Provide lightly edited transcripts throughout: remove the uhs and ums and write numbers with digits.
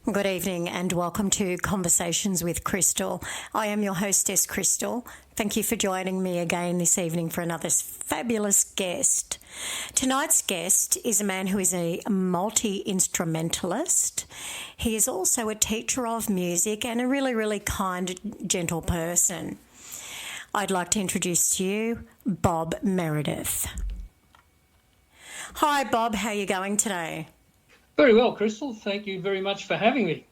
Good evening and welcome to Conversations with Crystal. I am your hostess, Crystal. Thank you for joining me again this evening for another fabulous guest. Tonight's guest is a man who is a multi-instrumentalist. He is also a teacher of music and a really, really kind, gentle person. I'd like to introduce to you Bob Meredith. Hi, Bob. How are you going today? Very well, Crystal. Thank you very much for having me.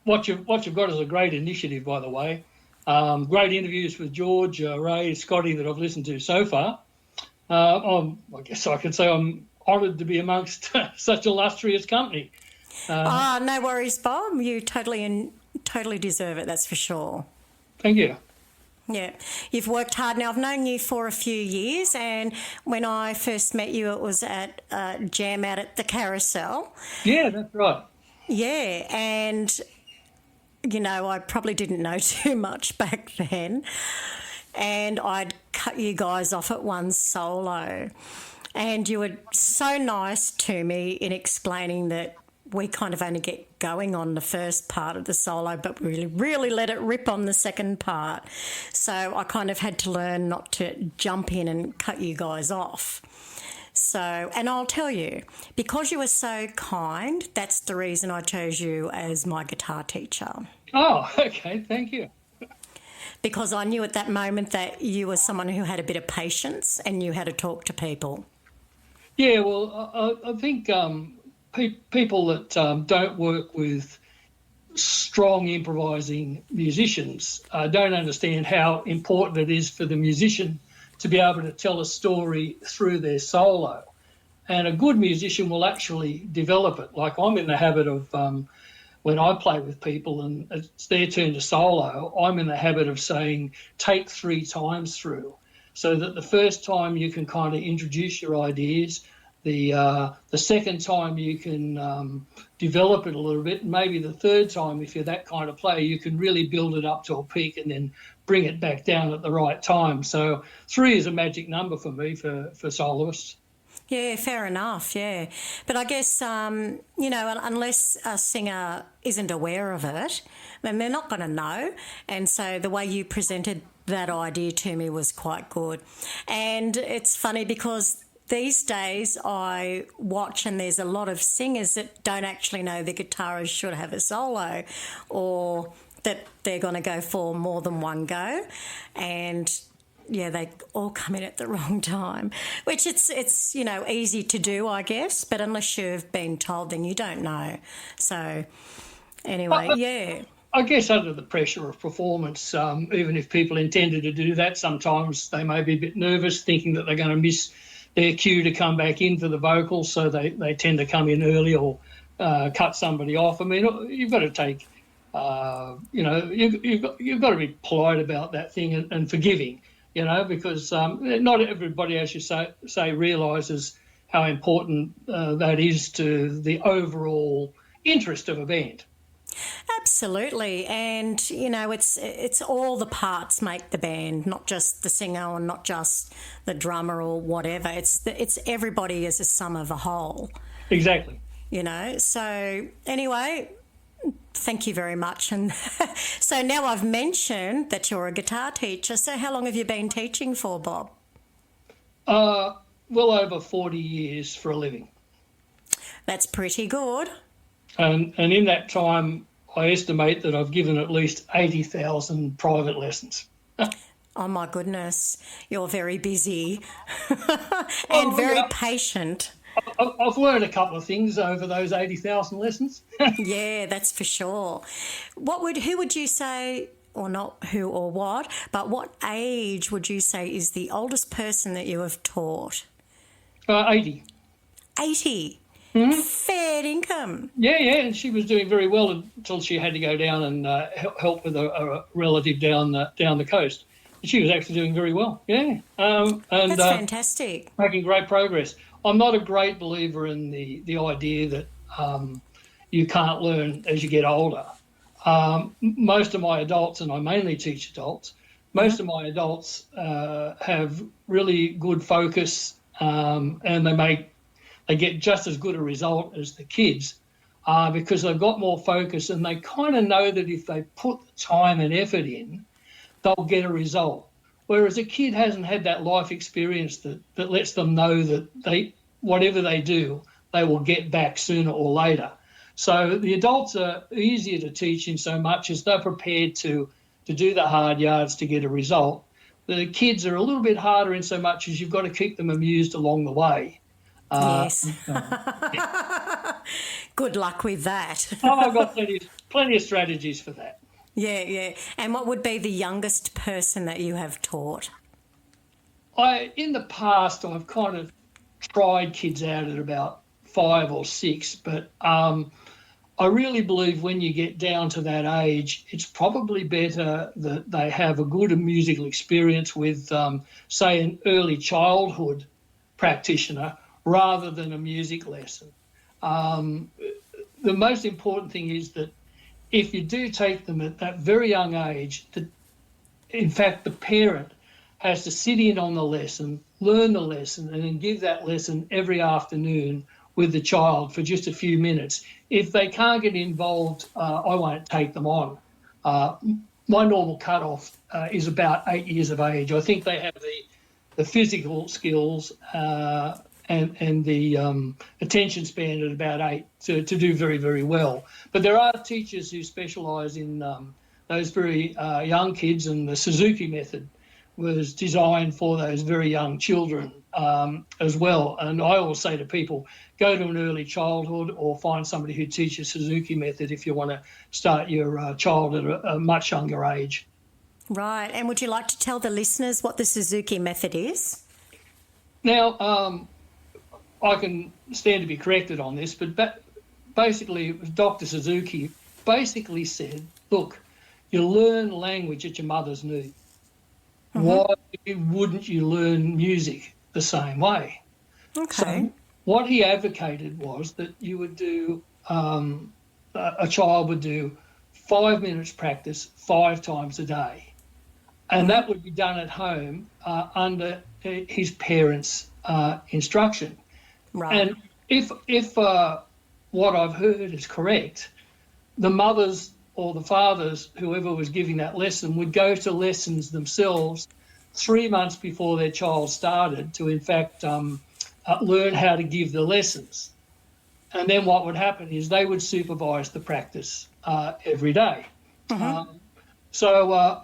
What you've got is a great initiative, by the way. Great interviews with George, Ray, Scotty that I've listened to so far. I guess I can say I'm honoured to be amongst such illustrious company. No worries, Bob. You totally deserve it, that's for sure. Thank you. Yeah, you've worked hard. Now, I've known you for a few years, and when I first met you, it was at Jam out at the Carousel. Yeah, that's right. Yeah, and, you know, I probably didn't know too much back then, and I'd cut you guys off at one solo, and you were so nice to me in explaining that we kind of only get going on the first part of the solo, but we really let it rip on the second part. So I kind of had to learn not to jump in and cut you guys off. So, and I'll tell you, because you were so kind, that's the reason I chose you as my guitar teacher. Oh, okay, thank you. Because I knew at that moment that you were someone who had a bit of patience and knew how to talk to people. Yeah, well, I think people that don't work with strong improvising musicians don't understand how important it is for the musician to be able to tell a story through their solo. And a good musician will actually develop it. Like I'm in the habit of, when I play with people and it's their turn to solo, I'm in the habit of saying, take 3 times through, so that the first time you can kind of introduce your ideas. The second time you can develop it a little bit, and maybe the third time, if you're that kind of player, you can really build it up to a peak and then bring it back down at the right time. So 3 is a magic number for me for soloists. Yeah, fair enough, yeah. But I guess, you know, unless a singer isn't aware of it, then they're not going to know. And so the way you presented that idea to me was quite good. And it's funny because these days I watch and there's a lot of singers that don't actually know the guitarist should have a solo or that they're going to go for more than one go, and yeah, they all come in at the wrong time, which it's you know, easy to do, I guess, but unless you've been told, then you don't know. So anyway, yeah. I guess under the pressure of performance, even if people intended to do that, sometimes they may be a bit nervous, thinking that they're going to miss their cue to come back in for the vocals, so they tend to come in early or cut somebody off. I mean, you've got to take, you know, you've got to be polite about that thing and forgiving, you know, because not everybody, as you say, realises how important that is to the overall interest of a band. Absolutely, and you know, it's all the parts make the band, not just the singer or not just the drummer or whatever. It's everybody as a sum of a whole. Exactly. You know, so anyway, thank you very much. And so now I've mentioned that you're a guitar teacher. So how long have you been teaching for, Bob? Well over 40 years for a living. That's pretty good. And in that time, I estimate that I've given at least 80,000 private lessons. Oh, my goodness. You're very busy and very patient. I've learned a couple of things over those 80,000 lessons. Yeah, that's for sure. Who would you say, or not who or what, but what age would you say is the oldest person that you have taught? 80. 80? Mm-hmm. Fair income. Yeah, and she was doing very well until she had to go down and help with a relative down the coast. And she was actually doing very well, yeah. And that's fantastic. Making great progress. I'm not a great believer in the idea that you can't learn as you get older. Most of my adults, and I mainly teach adults, most of my adults have really good focus, and they get just as good a result as the kids. because they've got more focus and they kind of know that if they put the time and effort in, they'll get a result. Whereas a kid hasn't had that life experience that lets them know that whatever they do, they will get back sooner or later. So the adults are easier to teach in so much as they're prepared to do the hard yards to get a result. The kids are a little bit harder in so much as you've got to keep them amused along the way. Yes. Good luck with that. I've got plenty of strategies for that. Yeah, yeah. And what would be the youngest person that you have taught? In the past, I've kind of tried kids out at about 5 or 6, but I really believe when you get down to that age, it's probably better that they have a good musical experience with, say, an early childhood practitioner rather than a music lesson. The most important thing is that if you do take them at that very young age, in fact, the parent has to sit in on the lesson, learn the lesson, and then give that lesson every afternoon with the child for just a few minutes. If they can't get involved, I won't take them on. My normal cutoff is about 8 years of age. I think they have the physical skills and the attention span at about 8 to do very, very well. But there are teachers who specialise in those very young kids, and the Suzuki method was designed for those very young children as well. And I always say to people, go to an early childhood or find somebody who teaches Suzuki method if you want to start your child at a much younger age. Right. And would you like to tell the listeners what the Suzuki method is? Now, I can stand to be corrected on this, but basically Dr. Suzuki basically said, look, you learn language at your mother's knee. Mm-hmm. Why wouldn't you learn music the same way? Okay. So what he advocated was that you would do, a child would do 5 minutes practice 5 times a day. And that would be done at home under his parents' instruction. Right. And if what I've heard is correct, the mothers or the fathers, whoever was giving that lesson, would go to lessons themselves 3 months before their child started to, in fact, learn how to give the lessons. And then what would happen is they would supervise the practice every day. Mm-hmm.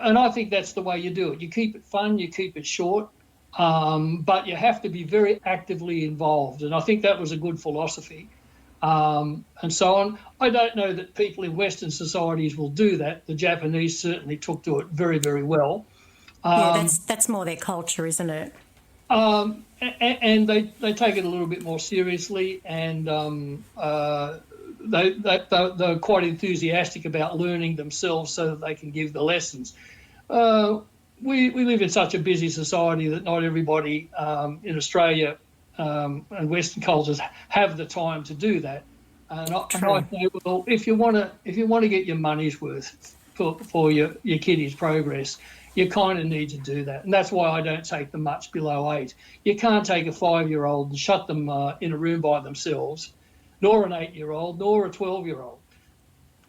And I think that's the way you do it. You keep it fun, you keep it short, but you have to be very actively involved. And I think that was a good philosophy. And so on. I don't know that people in Western societies will do that. The Japanese certainly took to it very, very well. That's more their culture, isn't it? And they take it a little bit more seriously, and they're quite enthusiastic about learning themselves so that they can give the lessons. We live in such a busy society that not everybody in Australia and Western cultures have the time to do that. And I say, well, if you want to get your money's worth for your kiddie's progress, you kind of need to do that. And that's why I don't take them much below 8. You can't take a 5-year-old and shut them in a room by themselves, nor an 8-year-old, nor a 12-year-old.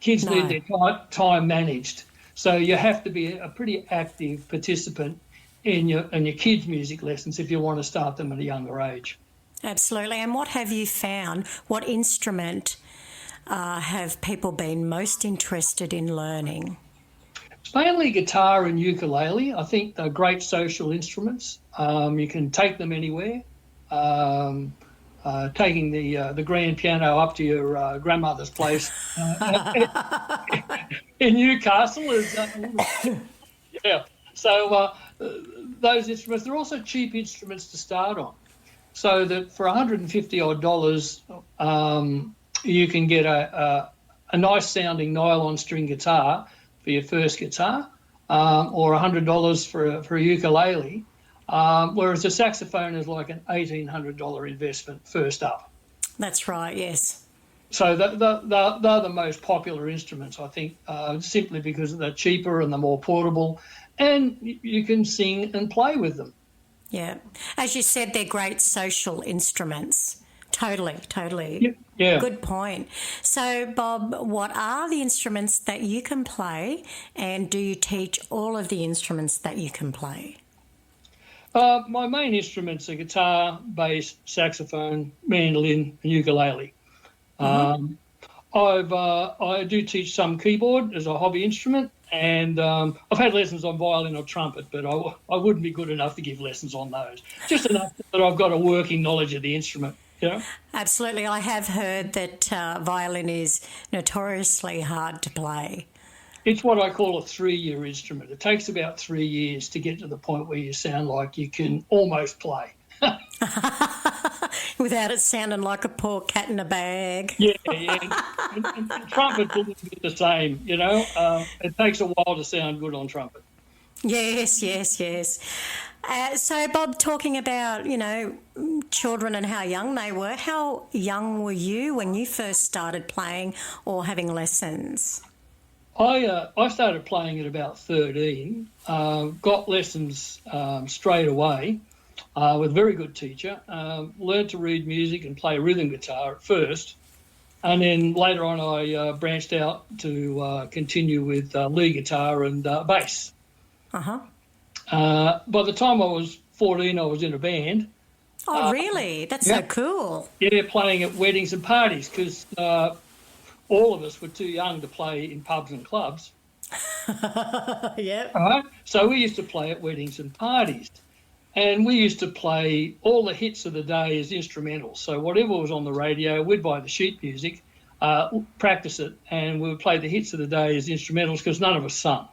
Kids need their time managed. So you have to be a pretty active participant in your kids' music lessons if you want to start them at a younger age. Absolutely. And what have you found? What instrument have people been most interested in learning? It's mainly guitar and ukulele. I think they're great social instruments. You can take them anywhere. Taking the grand piano up to your grandmother's place in Newcastle is yeah. So those instruments, they're also cheap instruments to start on. So that for $150 you can get a nice sounding nylon string guitar for your first guitar, or $100 for a ukulele. Whereas a saxophone is like an $1,800 investment first up. That's right, yes. So they're the most popular instruments, I think, simply because they're cheaper and they're more portable, and you can sing and play with them. Yeah. As you said, they're great social instruments. Totally. Yeah. Good point. So, Bob, what are the instruments that you can play, and do you teach all of the instruments that you can play? My main instruments are guitar, bass, saxophone, mandolin, and ukulele. I do teach some keyboard as a hobby instrument, and I've had lessons on violin or trumpet, but I wouldn't be good enough to give lessons on those. Just enough that I've got a working knowledge of the instrument. Absolutely. I have heard that violin is notoriously hard to play. It's what I call a 3-year instrument. It takes about 3 years to get to the point where you sound like you can almost play. Without it sounding like a poor cat in a bag. Yeah. And trumpet's a little bit the same, It takes a while to sound good on trumpet. Yes. So, Bob, talking about, children and how young they were, how young were you when you first started playing or having lessons? I started playing at about 13, got lessons straight away with a very good teacher, learned to read music and play rhythm guitar at first, and then later on I branched out to continue with lead guitar and bass. By the time I was 14, I was in a band. Oh, really? That's so cool. Yeah, playing at weddings and parties because all of us were too young to play in pubs and clubs. Yeah. Right? So we used to play at weddings and parties. And we used to play all the hits of the day as instrumentals. So whatever was on the radio, we'd buy the sheet music, practice it, and we would play the hits of the day as instrumentals because none of us sung.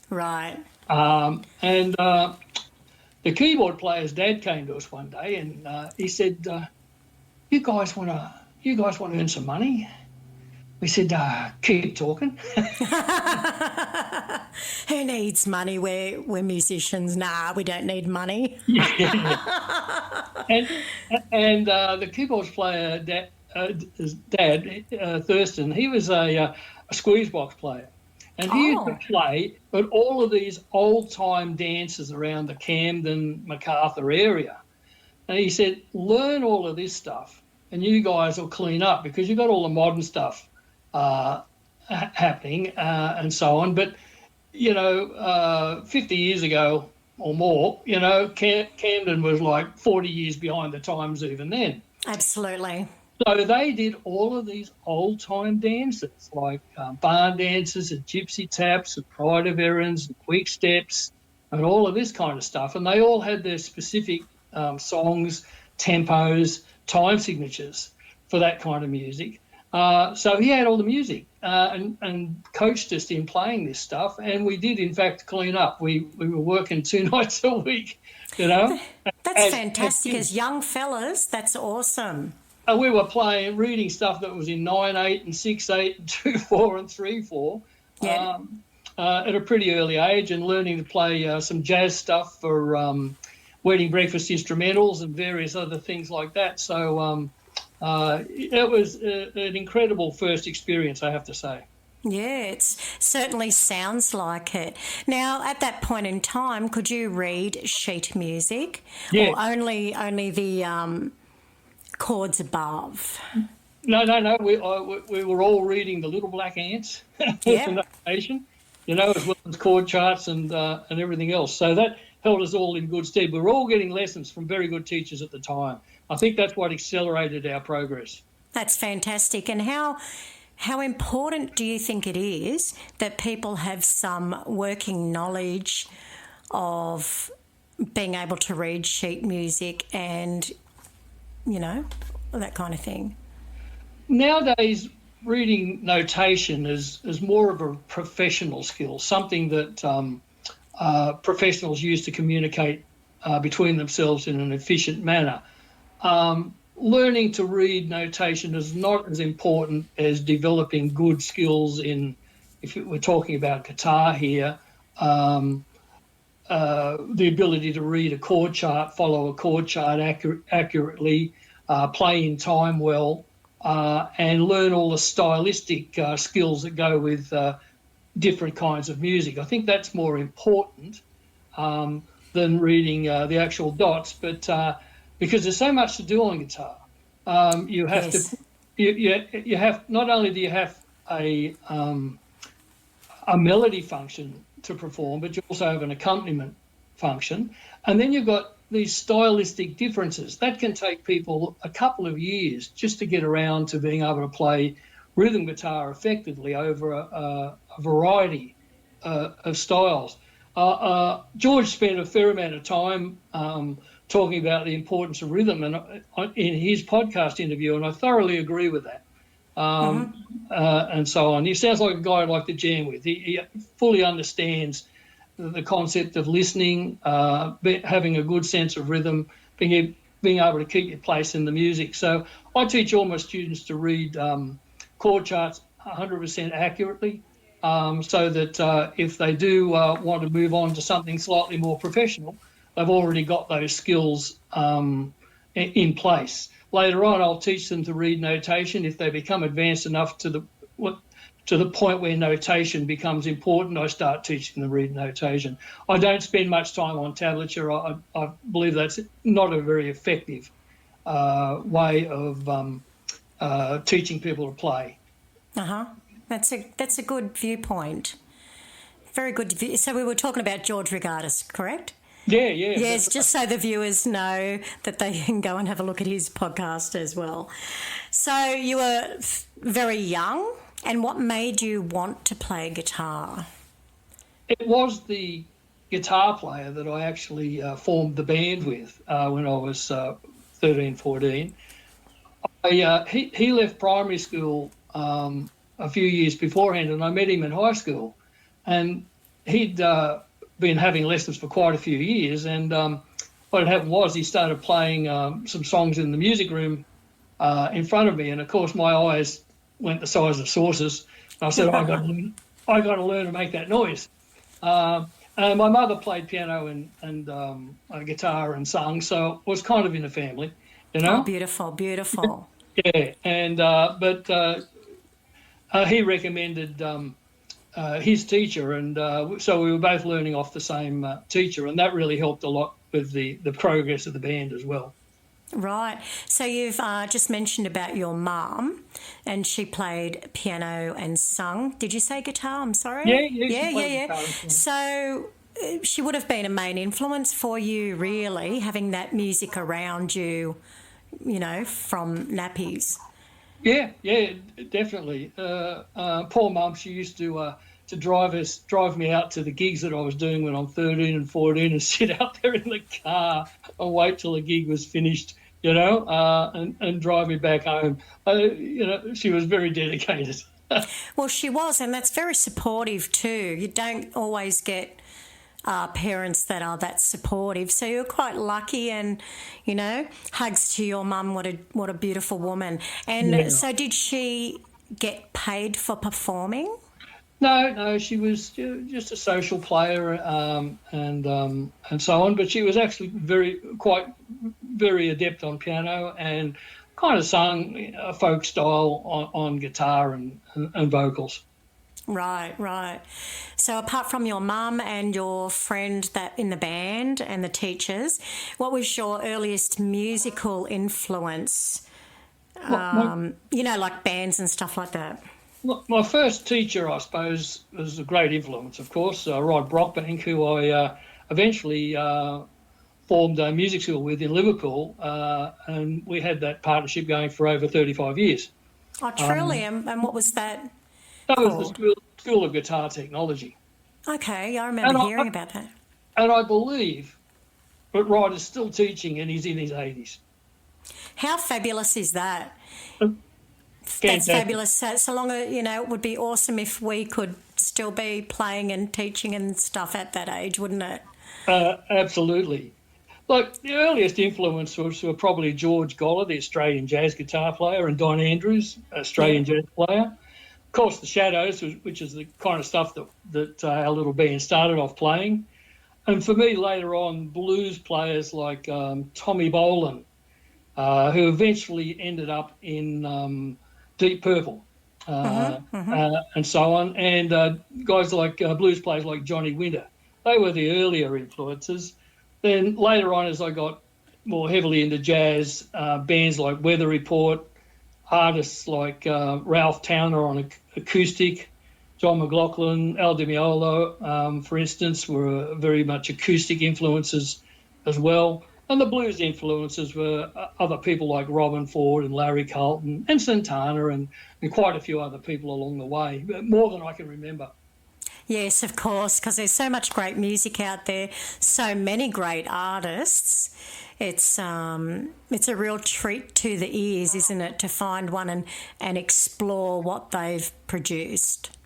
Right. And the keyboard player's dad came to us one day and he said, "You guys want to earn some money?" We said, "Keep talking." Who needs money? We're musicians. Nah, we don't need money. Yeah. And the keyboard player, his dad, Thurston, he was a squeeze box player. And he used to play at all of these old-time dances around the Camden, MacArthur area. And he said, "Learn all of this stuff and you guys will clean up because you've got all the modern stuff happening and so on." But, 50 years ago or more, Camden was like 40 years behind the times even then. Absolutely. So they did all of these old-time dances like barn dances and gypsy taps and pride of errands and quick steps and all of this kind of stuff. And they all had their specific songs, tempos, time signatures for that kind of music. So he had all the music and coached us in playing this stuff. And we did, in fact, clean up. We were working 2 nights a week, That's fantastic. As young fellas, that's awesome. We were reading stuff that was in 9/8 and 6/8 and 2/4 and 3/4 at a pretty early age, and learning to play some jazz stuff for wedding breakfast instrumentals and various other things like that. So it was an incredible first experience, I have to say. Yeah, it certainly sounds like it. Now, at that point in time, could you read sheet music? Yeah. Or only the chords above? No. We were all reading the Little Black Ants, Yeah. notation, as well as chord charts and everything else. So that held us all in good stead. We were all getting lessons from very good teachers at the time. I think that's what accelerated our progress. That's fantastic. And how important do you think it is that people have some working knowledge of being able to read sheet music and, that kind of thing? Nowadays, reading notation is more of a professional skill, something that professionals use to communicate between themselves in an efficient manner. Learning to read notation is not as important as developing good skills in, if we're talking about guitar here, the ability to read a chord chart, follow a chord chart accurately, play in time well, and learn all the stylistic skills that go with different kinds of music. I think that's more important than reading the actual dots, but because there's so much to do on guitar. You have Yes. to. You have not only do you have a melody function to perform, but you also have an accompaniment function. And then you've got these stylistic differences. That can take people a couple of years just to get around to being able to play rhythm guitar effectively over a variety of styles. George spent a fair amount of time talking about the importance of rhythm in his podcast interview, and I thoroughly agree with that. And so on. He sounds like a guy I'd like to jam with. He fully understands the concept of listening, having a good sense of rhythm, being able to keep your place in the music. So I teach all my students to read chord charts 100% accurately, so that if they do want to move on to something slightly more professional, they've already got those skills in place. Later on, I'll teach them to read notation. If they become advanced enough to the point where notation becomes important, I start teaching them to read notation. I don't spend much time on tablature. I believe that's not a very effective way of teaching people to play. That's a good viewpoint. Very good. So we were talking about George Regardus, correct? Yeah. Yes, just so the viewers know that they can go and have a look at his podcast as well. So you were very young, and what made you want to play guitar? It was the guitar player that I actually formed the band with when I was 13, 14. He left primary school a few years beforehand, and I met him in high school. And he'd been having lessons for quite a few years, and what had happened was he started playing some songs in the music room in front of me, and of course my eyes went the size of saucers, and I said, I got to learn to make that noise. And my mother played piano and guitar and sung, so it was kind of in the family, you know. Oh, beautiful. Yeah, and but he recommended his teacher, and so we were both learning off the same teacher, and that really helped a lot with the progress of the band as well. Right. So you've just mentioned about your mum, and she played piano and sung. Did you say guitar? I'm sorry. Yeah. So she would have been a main influence for you, really, having that music around you, you know, from nappies. Yeah, definitely. Poor mum, she used to drive me out to the gigs that I was doing when I'm 13 and 14 and sit out there in the car and wait till the gig was finished, you know, and drive me back home. You know, she was very dedicated. Well, she was, and that's very supportive too. You don't always get parents that are that supportive, so you're quite lucky. And you know, hugs to your mum. What a beautiful woman. And so, did she get paid for performing? No, she was just a social player and so on. But she was actually very adept on piano and kind of sung a folk style on guitar and vocals. Right. So apart from your mum and your friend that in the band and the teachers, what was your earliest musical influence? You know, like bands and stuff like that. My first teacher, I suppose, was a great influence, of course, Rod Brockbank, who I eventually formed a music school with in Liverpool, and we had that partnership going for over 35 years. Oh, truly. And what was that? That was the School of Guitar Technology. Okay, I remember hearing about that. And I believe that Rod is still teaching and he's in his 80s. How fabulous is that? Fantastic. That's fabulous. So long, you know, it would be awesome if we could still be playing and teaching and stuff at that age, wouldn't it? Absolutely. Like, the earliest influences were probably George Goller, the Australian jazz guitar player, and Don Andrews, Australian jazz player. Of course, the Shadows, which is the kind of stuff that our little band started off playing. And for me, later on, blues players like Tommy Bolan, who eventually ended up in Deep Purple, and so on. And guys like blues players like Johnny Winter. They were the earlier influences. Then later on, as I got more heavily into jazz, bands like Weather Report, artists like Ralph Towner on acoustic, John McLaughlin, Al Di Meolo, for instance, were very much acoustic influences as well. And the blues influences were other people like Robin Ford and Larry Carlton and Santana and quite a few other people along the way, more than I can remember. Yes, of course, because there's so much great music out there, so many great artists. It's a real treat to the ears, isn't it, to find one and explore what they've produced.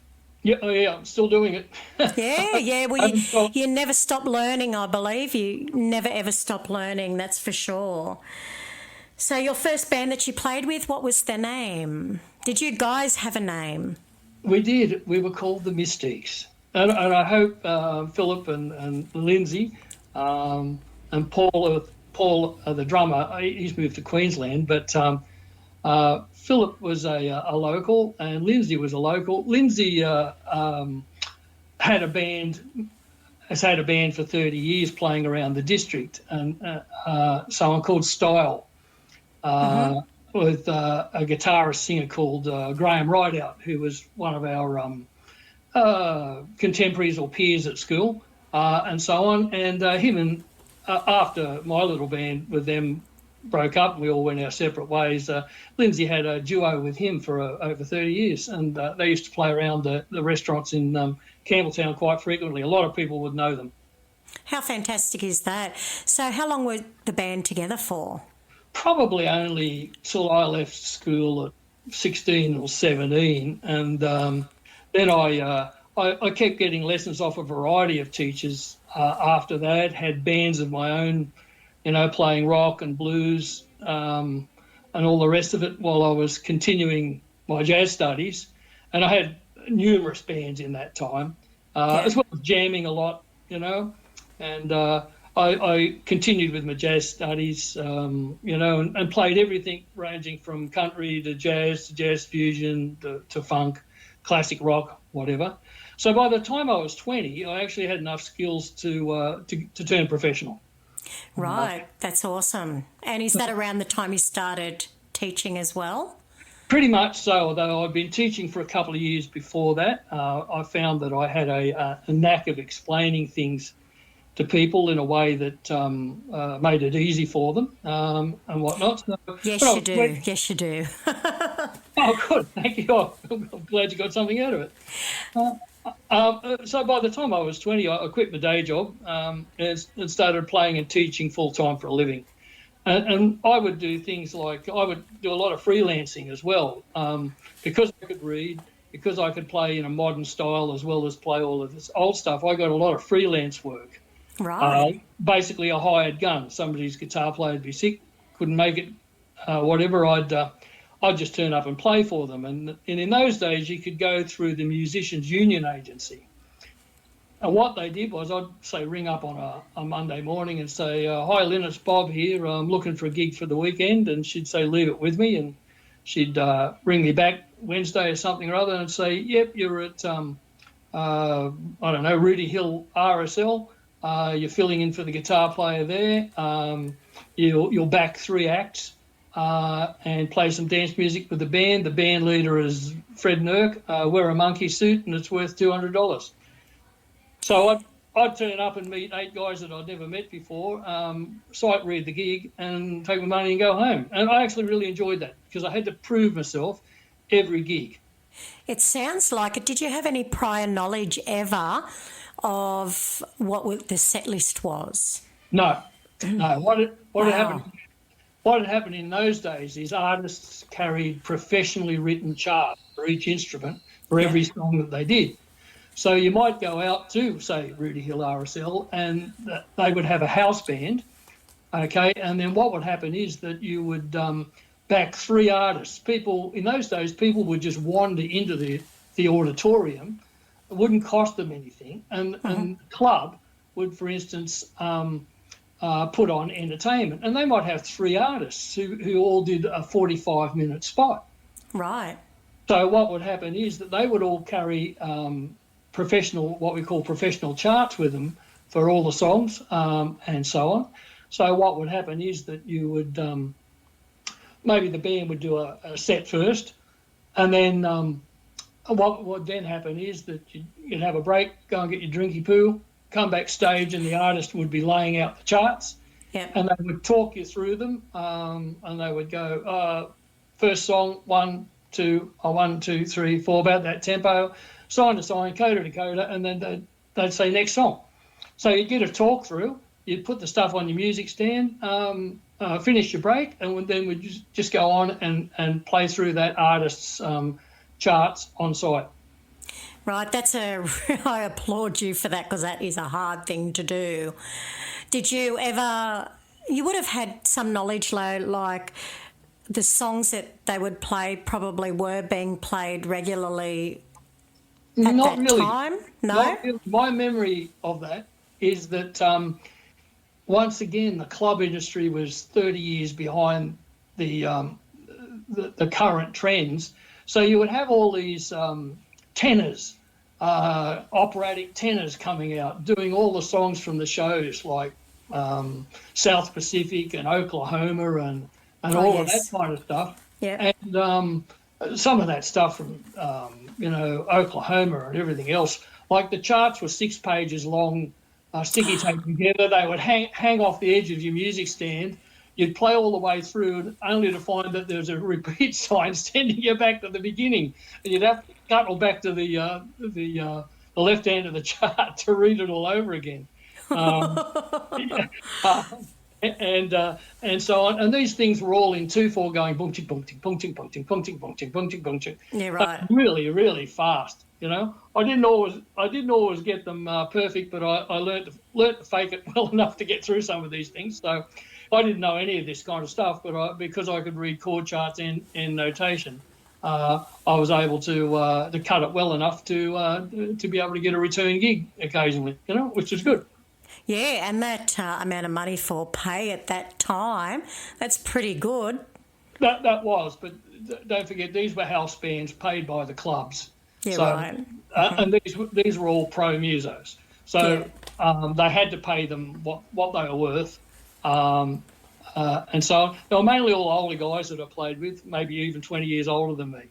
Yeah, I'm still doing it. Yeah. Well, you never stop learning, I believe. You never, ever stop learning, that's for sure. So your first band that you played with, what was their name? Did you guys have a name? We did. We were called the Mystiques. And I hope Philip and Lindsay and Paul, the drummer, he's moved to Queensland, but Philip was a local and Lindsay was a local. Lindsay has had a band for 30 years playing around the district, and someone called Style with a guitarist singer called Graham Rideout, who was one of our contemporaries or peers at school, and so on. And him and after my little band with them broke up and we all went our separate ways, Lindsay had a duo with him for over 30 years, and they used to play around the restaurants in Campbelltown quite frequently. A lot of people would know them. How fantastic is that? So how long were the band together for? Probably only till I left school at 16 or 17, and then I kept getting lessons off a variety of teachers after that, had bands of my own, playing rock and blues and all the rest of it while I was continuing my jazz studies. And I had numerous bands in that time, as well as jamming a lot, and I continued with my jazz studies, and played everything ranging from country to jazz fusion to funk, classic rock, whatever. So by the time I was 20, I actually had enough skills to turn professional. Right, that's awesome. And is that around the time you started teaching as well? Pretty much so, although I'd been teaching for a couple of years before that. I found that I had a knack of explaining things to people in a way that made it easy for them and whatnot. So, yes, you do. Yes, you do. Oh, good. Thank you. I'm glad you got something out of it. So by the time I was 20, I quit my day job and started playing and teaching full-time for a living. And I would do things like I would do a lot of freelancing as well, because I could read, because I could play in a modern style as well as play all of this old stuff. I got a lot of freelance work. Right. Basically a hired gun. Somebody's guitar player would be sick, couldn't make it, whatever. I'd just turn up and play for them. And in those days, you could go through the Musicians Union Agency. And what they did was I'd say ring up on a Monday morning and say, hi, Lynn, it's Bob here. I'm looking for a gig for the weekend. And she'd say, leave it with me. And she'd ring me back Wednesday or something or other and say, yep, you're at, Rudy Hill RSL. You're filling in for the guitar player there. You'll back 3 acts and play some dance music with the band. The band leader is Fred Nurk. Wear a monkey suit and it's worth $200. So I'd turn up and meet 8 guys that I'd never met before, sight read the gig and take my money and go home. And I actually really enjoyed that because I had to prove myself every gig. It sounds like it. Did you have any prior knowledge ever of what the set list was? No. What had happened in those days is artists carried professionally written charts for each instrument for every song that they did. So you might go out to, say, Rudy Hill RSL, and they would have a house band, okay, and then what would happen is that you would back 3 artists. People, in those days, people would just wander into the auditorium. It wouldn't cost them anything, and the club would, for instance, put on entertainment, and they might have 3 artists who all did a 45-minute spot. Right. So what would happen is that they would all carry what we call professional charts with them for all the songs and so on. So what would happen is that you would maybe the band would do a set first, and then what would then happen is that you'd have a break, go and get your drinky poo, come backstage, and the artist would be laying out the charts. Yep. And they would talk you through them, and they would go, first song, 1, 2, 1, 2, 3, 4, about that tempo, sign to sign, coda to coda, and then they'd say next song. So you'd get a talk through, you'd put the stuff on your music stand, finish your break, and then we'd just go on and play through that artist's charts on site. Right, I applaud you for that, because that is a hard thing to do. Did you ever, you would have had some knowledge, like the songs that they would play probably were being played regularly at Not that really. time? No? Not really. My memory of that is that once again, the club industry was 30 years behind the current trends. So you would have all these tenors, operatic tenors coming out, doing all the songs from the shows like South Pacific and Oklahoma and all of that kind of stuff. Yeah. And some of that stuff from, Oklahoma and everything else. Like the charts were 6 pages long, sticky tape together. They would hang off the edge of your music stand. You'd play all the way through, only to find that there's a repeat sign sending you back to the beginning, and you'd have to scuttle back to the left hand of the chart to read it all over again, and so on. And these things were all in 2/4, going boom ching boom ching boom ching boom ching boom ching boom ching boom ching boom ching. Yeah, right. Really, really fast. I didn't always get them perfect, but I learned to fake it well enough to get through some of these things. So I didn't know any of this kind of stuff, but because I could read chord charts and notation, I was able to cut it well enough to be able to get a return gig occasionally, which is good. Yeah, and that amount of money for pay at that time, that's pretty good. That was, but don't forget, these were house bands paid by the clubs. Yeah, so, right. And these were all pro musos. So they had to pay them what they were worth. And so they were mainly all older guys that I played with, maybe even 20 years older than me,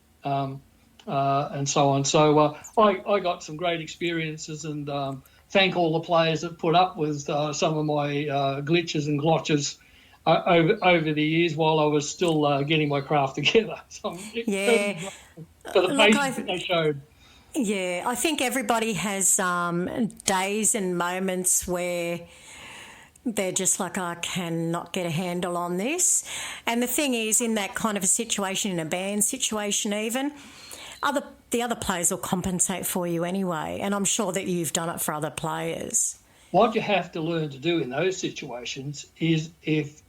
and so on. So I got some great experiences, and thank all the players that put up with some of my glitches and glotches over the years while I was still getting my craft together. So yeah. For the patience that they showed. Yeah, I think everybody has days and moments where they're just like, I cannot get a handle on this. And the thing is, in that kind of a situation, in a band situation even, the other players will compensate for you anyway. And I'm sure that you've done it for other players. What you have to learn to do in those situations is if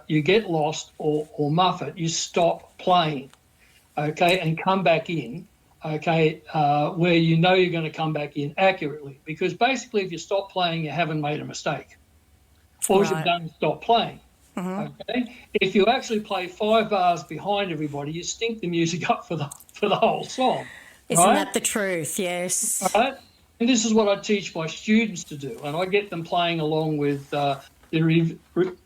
you get lost or muff it, you stop playing, okay, and come back in, okay, where you know you're going to come back in accurately. Because basically if you stop playing, you haven't made a mistake. All you've done is stop playing. Mm-hmm. Okay. If you actually play 5 bars behind everybody, you stink the music up for the whole song. Isn't that the truth? Yes. Right. And this is what I teach my students to do, and I get them playing along with the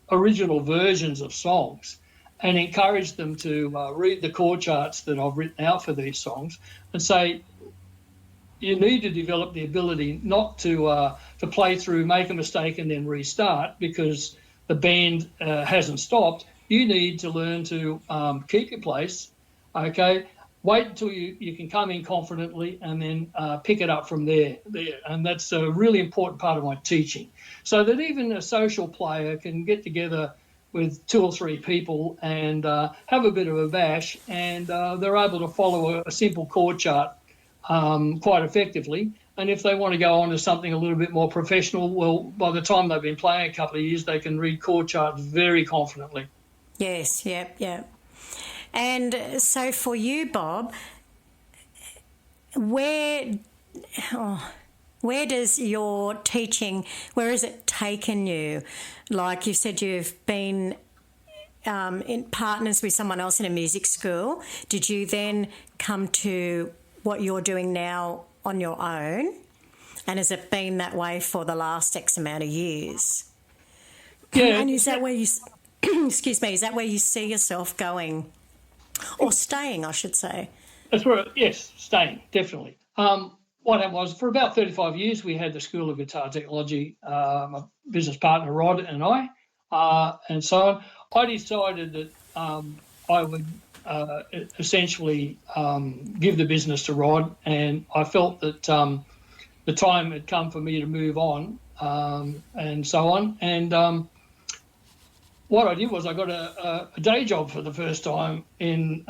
original versions of songs, and encourage them to read the chord charts that I've written out for these songs, and say, you need to develop the ability not to play through, make a mistake, and then restart because the band hasn't stopped. You need to learn to keep your place, okay? Wait until you can come in confidently and then pick it up from there. And that's a really important part of my teaching, so that even a social player can get together with 2 or 3 people and have a bit of a bash, and they're able to follow a simple chord chart quite effectively. And if they want to go on to something a little bit more professional, well, by the time they've been playing a couple of years, they can read chord charts very confidently. Yes, yep. And so for you, Bob, where does your teaching, where has it taken you? Like you said, you've been in partners with someone else in a music school. Did you then come to what you're doing now on your own? And has it been that way for the last X amount of years? Yeah. And is that where you, excuse me, is that where you see yourself going, or staying, I should say? That's where, yes, staying, definitely. What happened was, for about 35 years, we had the School of Guitar Technology, my business partner Rod and I, and so on. I decided that I would essentially give the business to Rod, and I felt that the time had come for me to move on, and so on. And what I did was I got a day job for the first time in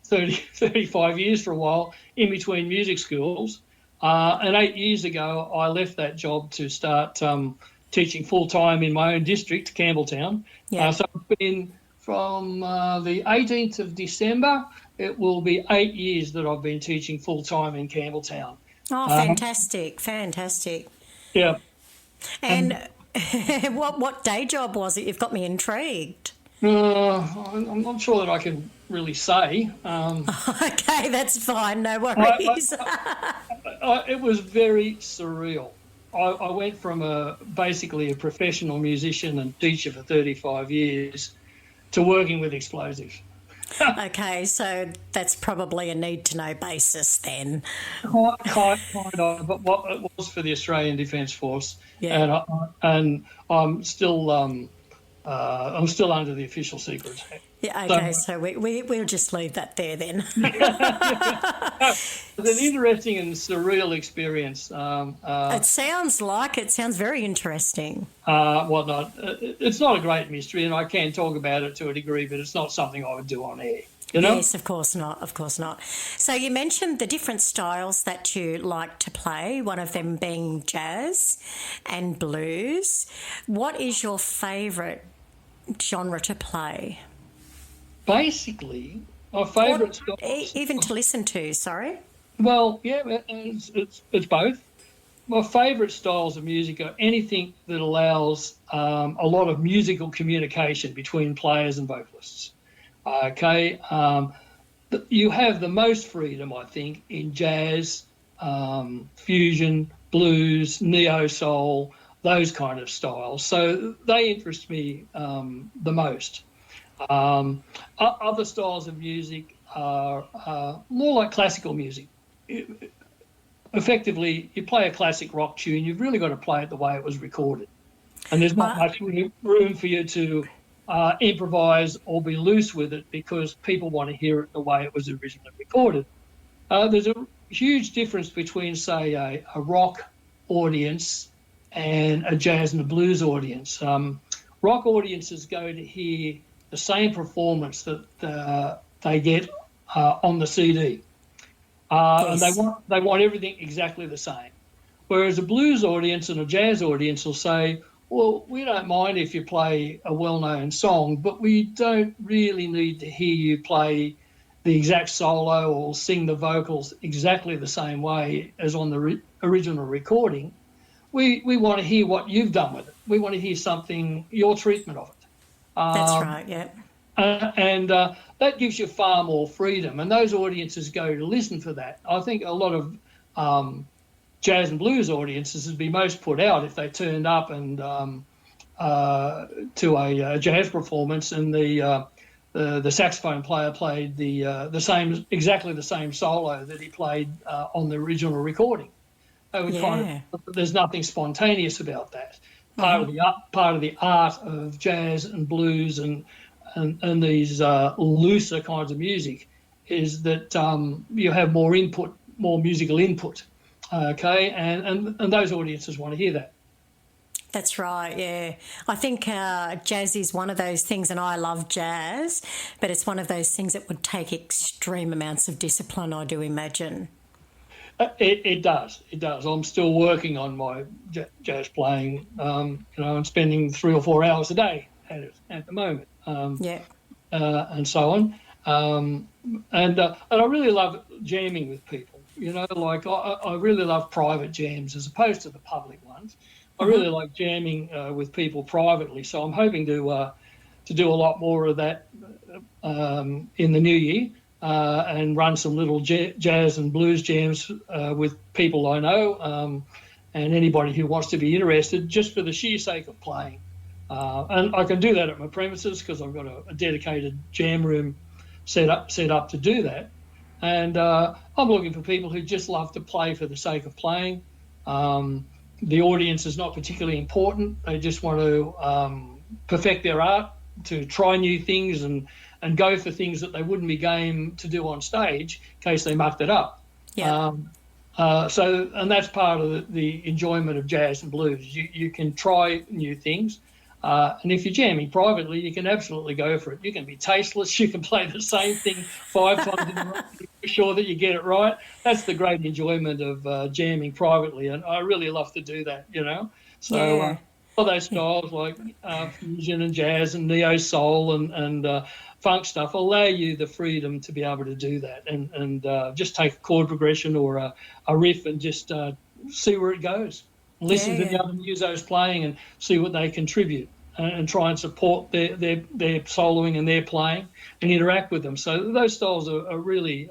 35 years for a while, in between music schools. And 8 years ago, I left that job to start teaching full-time in my own district, Campbelltown. Yeah. So it's been from the 18th of December, it will be 8 years that I've been teaching full-time in Campbelltown. Oh, fantastic, fantastic. Yeah. And what day job was it? You've got me intrigued. I'm not sure that I can really say. Okay, that's fine, no worries. It was very surreal. I went from basically a professional musician and teacher for 35 years to working with explosives. Okay, so that's probably a need-to-know basis then. Kind of, but what it was for the Australian Defence Force, Yeah. and I'm still under the official secrets. Yeah, okay, so we'll just leave that there then. It's an interesting and surreal experience. It sounds very interesting. Whatnot. It's not a great mystery, and I can talk about it to a degree, but it's not something I would do on air. You know? Yes, of course not, of course not. So you mentioned the different styles that you like to play, one of them being jazz and blues. What is your favourite genre to play? Basically, my favourite style... Even to listen to, sorry? Well, yeah, it's both. My favourite styles of music are anything that allows a lot of musical communication between players and vocalists. Okay, you have the most freedom, I think, in jazz, fusion, blues, neo-soul, those kind of styles. So they interest me the most. Other styles of music are more like classical music. Effectively, you play a classic rock tune, you've really got to play it the way it was recorded. And there's not much room for you to improvise or be loose with it, because people want to hear it the way it was originally recorded. There's a huge difference between, say, a rock audience and a jazz and a blues audience. Rock audiences go to hear the same performance that they get on the CD. Yes. And they want everything exactly the same. Whereas a blues audience and a jazz audience will say, well, we don't mind if you play a well-known song, but we don't really need to hear you play the exact solo or sing the vocals exactly the same way as on the original recording. We want to hear what you've done with it. We want to hear something, your treatment of it. That's right, yeah. And that gives you far more freedom, and those audiences go to listen for that. I think a lot of jazz and blues audiences would be most put out if they turned up and to a jazz performance and the saxophone player played exactly the same solo that he played on the original recording. They would find there's nothing spontaneous about that. Part of the art of jazz and blues and these looser kinds of music is that you have more input, more musical input. Okay, and those audiences want to hear that. That's right, yeah. I think jazz is one of those things, and I love jazz, but it's one of those things that would take extreme amounts of discipline, I do imagine. It does. I'm still working on my jazz playing, and spending 3 or 4 hours a day at the moment. And so on. And I really love jamming with people. Like I really love private jams as opposed to the public ones. I really like jamming with people privately. So I'm hoping to do a lot more of that in the new year. And run some little jazz and blues jams with people I know and anybody who wants to be interested, just for the sheer sake of playing. And I can do that at my premises because I've got a dedicated jam room set up to do that. And I'm looking for people who just love to play for the sake of playing. The audience is not particularly important. They just want to perfect their art, to try new things and go for things that they wouldn't be game to do on stage in case they mucked it up. Yeah. And that's part of the enjoyment of jazz and blues. You can try new things. And if you're jamming privately, you can absolutely go for it. You can be tasteless. You can play the same thing 5 times in a row to be sure that you get it right. That's the great enjoyment of jamming privately, and I really love to do that, So all those styles like fusion and jazz and neo soul and funk stuff allow you the freedom to be able to do that and just take a chord progression or a riff and just see where it goes. Listen to the other musos playing and see what they contribute and try and support their soloing and their playing and interact with them. So those styles are really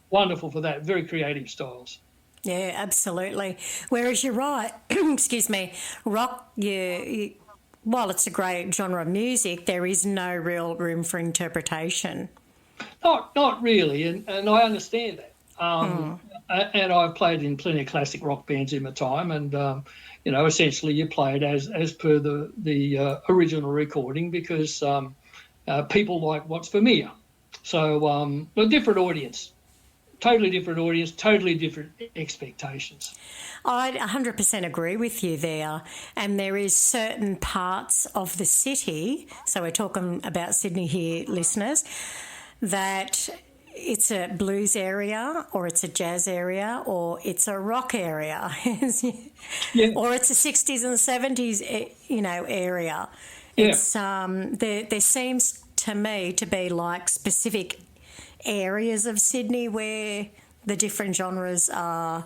wonderful for that, very creative styles. Yeah, absolutely. Whereas you're right, excuse me, rock, while it's a great genre of music, there is no real room for interpretation. Not really, and I understand that. And I've played in plenty of classic rock bands in my time, and essentially you play it as per the original recording because people like what's familiar. So a different audience, totally different expectations. I 100% agree with you there. And there is certain parts of the city, so we're talking about Sydney here, listeners, that it's a blues area or it's a jazz area or it's a rock area or it's a 60s and 70s, area. Yeah. It's there seems to me to be like specific areas of Sydney where the different genres are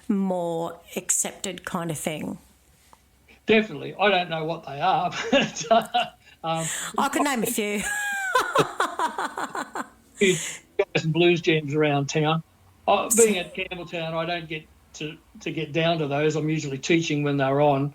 more accepted kind of thing. Definitely. I don't know what they are, but I could name a few. Jazz and blues jams around town. Being at Campbelltown, I don't get to get down to those. I'm usually teaching when they're on.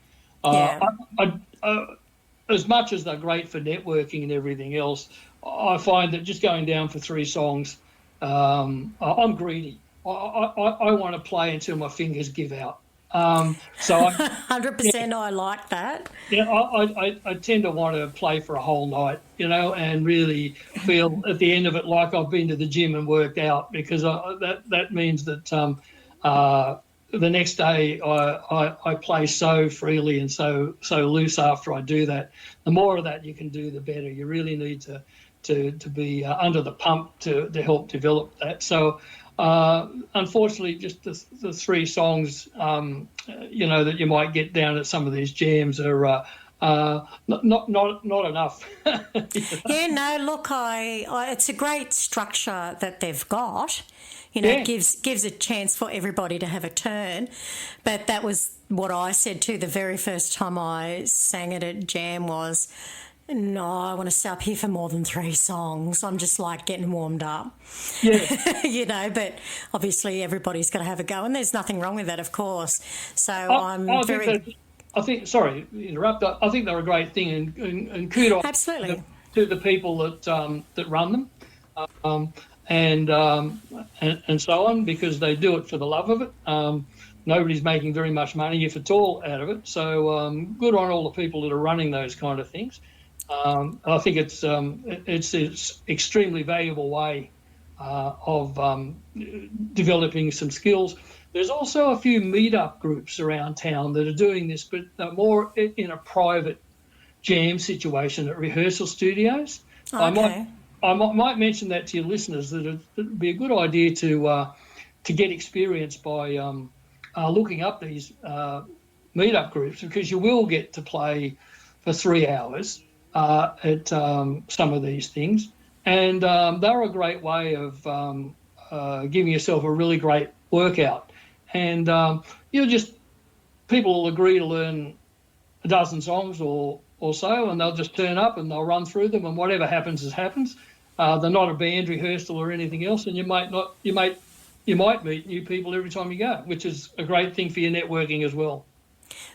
As much as they're great for networking and everything else, I find that just going down for 3 songs, I'm greedy. I want to play until my fingers give out. 100%, I like that. Yeah, I tend to want to play for a whole night, and really feel at the end of it like I've been to the gym and worked out, because that means that the next day I play so freely and so loose after I do that. The more of that you can do, the better. You really need to be under the pump to help develop that. So unfortunately, just the 3 songs, that you might get down at some of these jams are not enough. Yeah, no, look, it's a great structure that they've got. It gives a chance for everybody to have a turn. But that was what I said too the very first time I sang at a jam was, no, I want to stay up here for more than 3 songs. I'm just like getting warmed up. Yeah. But obviously everybody's got to have a go, and there's nothing wrong with that, of course. So I think, sorry to interrupt, I think they're a great thing, and kudos absolutely to the people that run them and so on, because they do it for the love of it. Nobody's making very much money, if at all, out of it. So good on all the people that are running those kind of things. I think it's extremely valuable way of developing some skills. There's also a few meet-up groups around town that are doing this, but they're more in a private jam situation at rehearsal studios. Okay. I might mention that to your listeners, that it'd be a good idea to get experience by looking up these meet-up groups, because you will get to play for 3 hours at some of these things, and they're a great way of giving yourself a really great workout. And people will agree to learn a dozen songs or so, and they'll just turn up and they'll run through them, and whatever happens happens. They're not a band rehearsal or anything else, and you might meet new people every time you go, which is a great thing for your networking as well.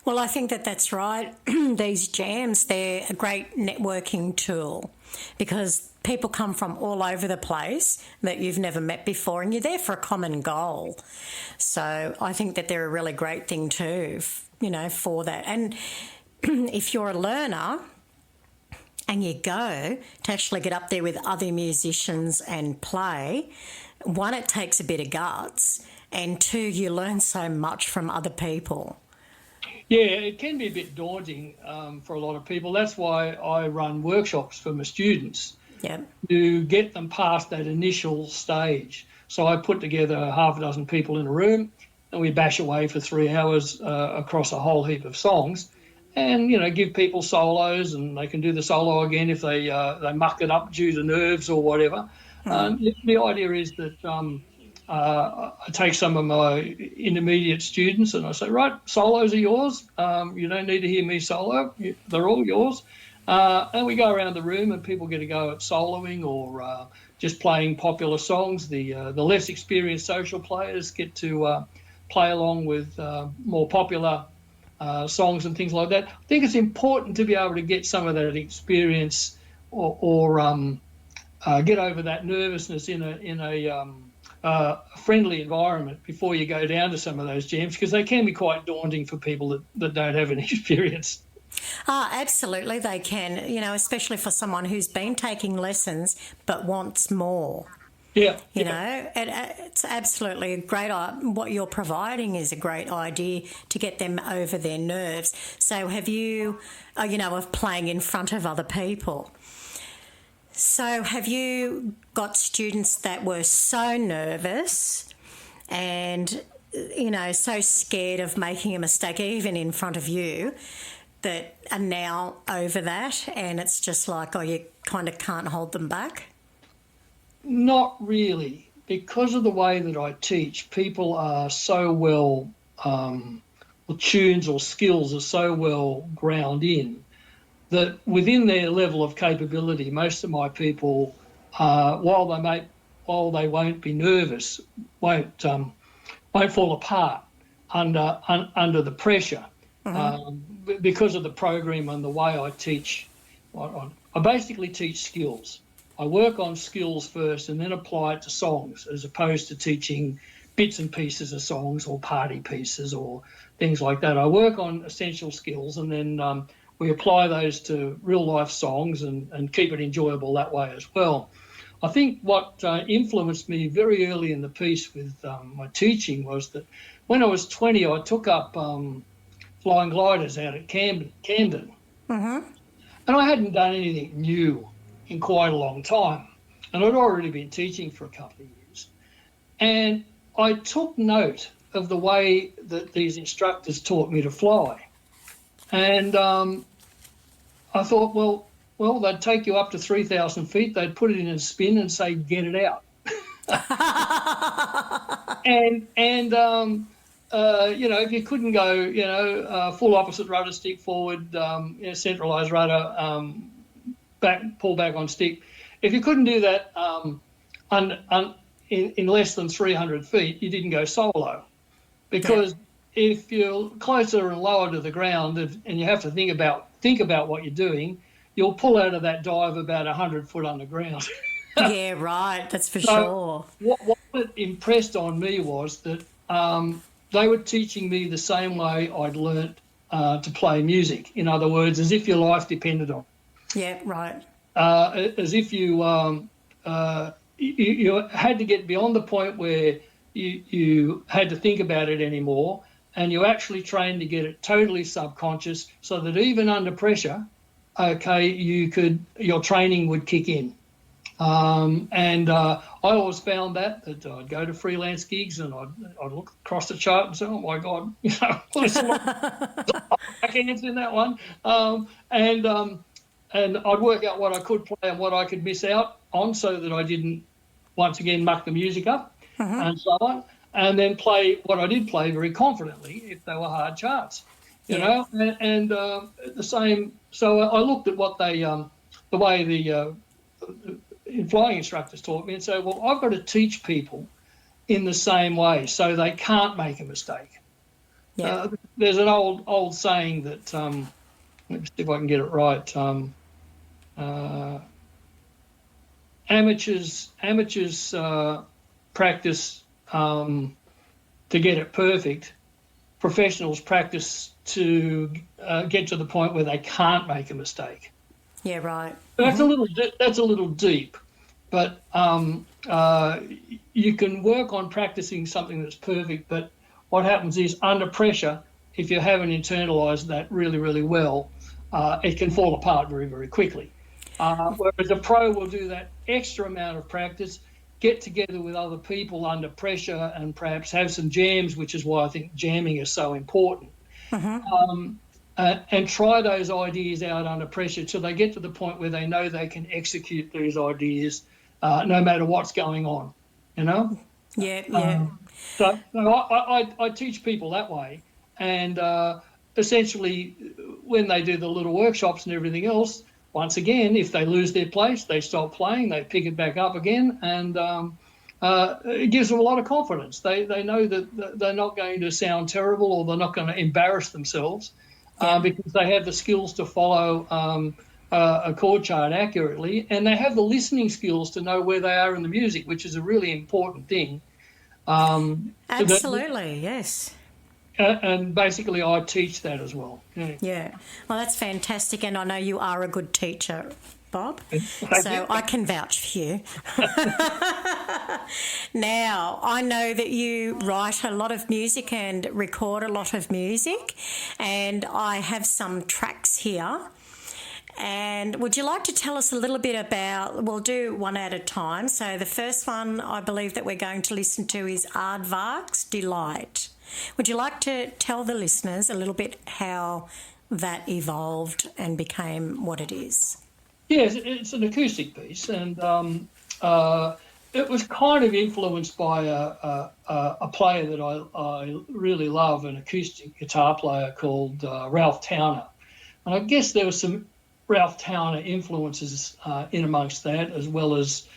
Well, I think that that's right. These jams, they're a great networking tool because people come from all over the place that you've never met before and you're there for a common goal. So I think that they're a really great thing too, for that. And if you're a learner and you go to actually get up there with other musicians and play, one, it takes a bit of guts, and two, you learn so much from other people. Yeah, it can be a bit daunting for a lot of people. That's why I run workshops for my students to get them past that initial stage. So I put together half a dozen people in a room and we bash away for 3 hours across a whole heap of songs and, give people solos, and they can do the solo again if they muck it up due to nerves or whatever. The idea is that I take some of my intermediate students and I say, right, solos are yours. You don't need to hear me solo. They're all yours. And we go around the room and people get to go at soloing or just playing popular songs. The less experienced social players get to play along with more popular songs and things like that. I think it's important to be able to get some of that experience or get over that nervousness in a friendly environment before you go down to some of those jams, because they can be quite daunting for people that don't have any experience. Absolutely they can, especially for someone who's been taking lessons but wants more. It's absolutely a great. What you're providing is a great idea to get them over their nerves. So have you, of playing in front of other people. So have you got students that were so nervous and, so scared of making a mistake even in front of you that are now over that and it's just like, you kind of can't hold them back? Not really. Because of the way that I teach, people are so well, tunes or skills are so well ground in that within their level of capability, most of my people, while they won't be nervous, won't fall apart under the pressure because of the program and the way I teach. I basically teach skills. I work on skills first and then apply it to songs, as opposed to teaching bits and pieces of songs or party pieces or things like that. I work on essential skills and then we apply those to real life songs and keep it enjoyable that way as well. I think what influenced me very early in the piece with my teaching was that when I was 20, I took up flying gliders out at Camden. And I hadn't done anything new in quite a long time. And I'd already been teaching for a couple of years. And I took note of the way that these instructors taught me to fly. And I thought, well, they'd take you up to 3,000 feet, they'd put it in a spin and say, get it out. and if you couldn't go, full opposite rudder, stick forward, centralised rudder, pull back on stick. If you couldn't do that in less than 300 feet, you didn't go solo. Because if you're closer and lower to the ground and you have to think about what you're doing, you'll pull out of that dive about 100 foot underground. Yeah, right. That's for sure. What it impressed on me was that they were teaching me the same way I'd learnt to play music. In other words, as if your life depended on it. Yeah, right. As if you had to get beyond the point where you had to think about it anymore, and you actually trained to get it totally subconscious, so that even under pressure, your training would kick in. And I always found that I'd go to freelance gigs and I'd look across the chart and say, oh my God, there's a lot of backhands in that one. And I'd work out what I could play and what I could miss out on, so that I didn't once again muck the music up and so on. And then play what I did play very confidently if they were hard charts, you know. And the same. So I looked at what the way the flying instructors taught me, and said, well, I've got to teach people in the same way so they can't make a mistake. Yeah. There's an old saying that, let me see if I can get it right. Amateurs practice to get it perfect. Professionals practice to get to the point where they can't make a mistake. Yeah, right. That's a little deep, but you can work on practicing something that's perfect. But what happens is, under pressure, if you haven't internalized that really, really well, it can fall apart very, very quickly. Whereas a pro will do that extra amount of practice, get together with other people under pressure, and perhaps have some jams, which is why I think jamming is so important. And try those ideas out under pressure till they get to the point where they know they can execute these ideas no matter what's going on, you know? Yeah. So I teach people that way. And essentially, when they do the little workshops and everything else, once again, if they lose their place, they stop playing, they pick it back up again, and it gives them a lot of confidence. They know that they're not going to sound terrible, or they're not going to embarrass themselves. Because they have the skills to follow a chord chart accurately, and they have the listening skills to know where they are in the music, which is a really important thing. Absolutely, yes. And basically, I teach that as well. Yeah. Well, that's fantastic, and I know you are a good teacher, Bob. Thank you. I can vouch for you. Now, I know that you write a lot of music and record a lot of music, and I have some tracks here. And would you like to tell us a little bit about, we'll do one at a time. So the first one I believe that we're going to listen to is Aardvark's Delight. Would you like to tell the listeners a little bit how that evolved and became what it is? Yes, it's an acoustic piece, and it was kind of influenced by a player that I really love, an acoustic guitar player called Ralph Towner. And I guess there were some Ralph Towner influences in amongst that, as well as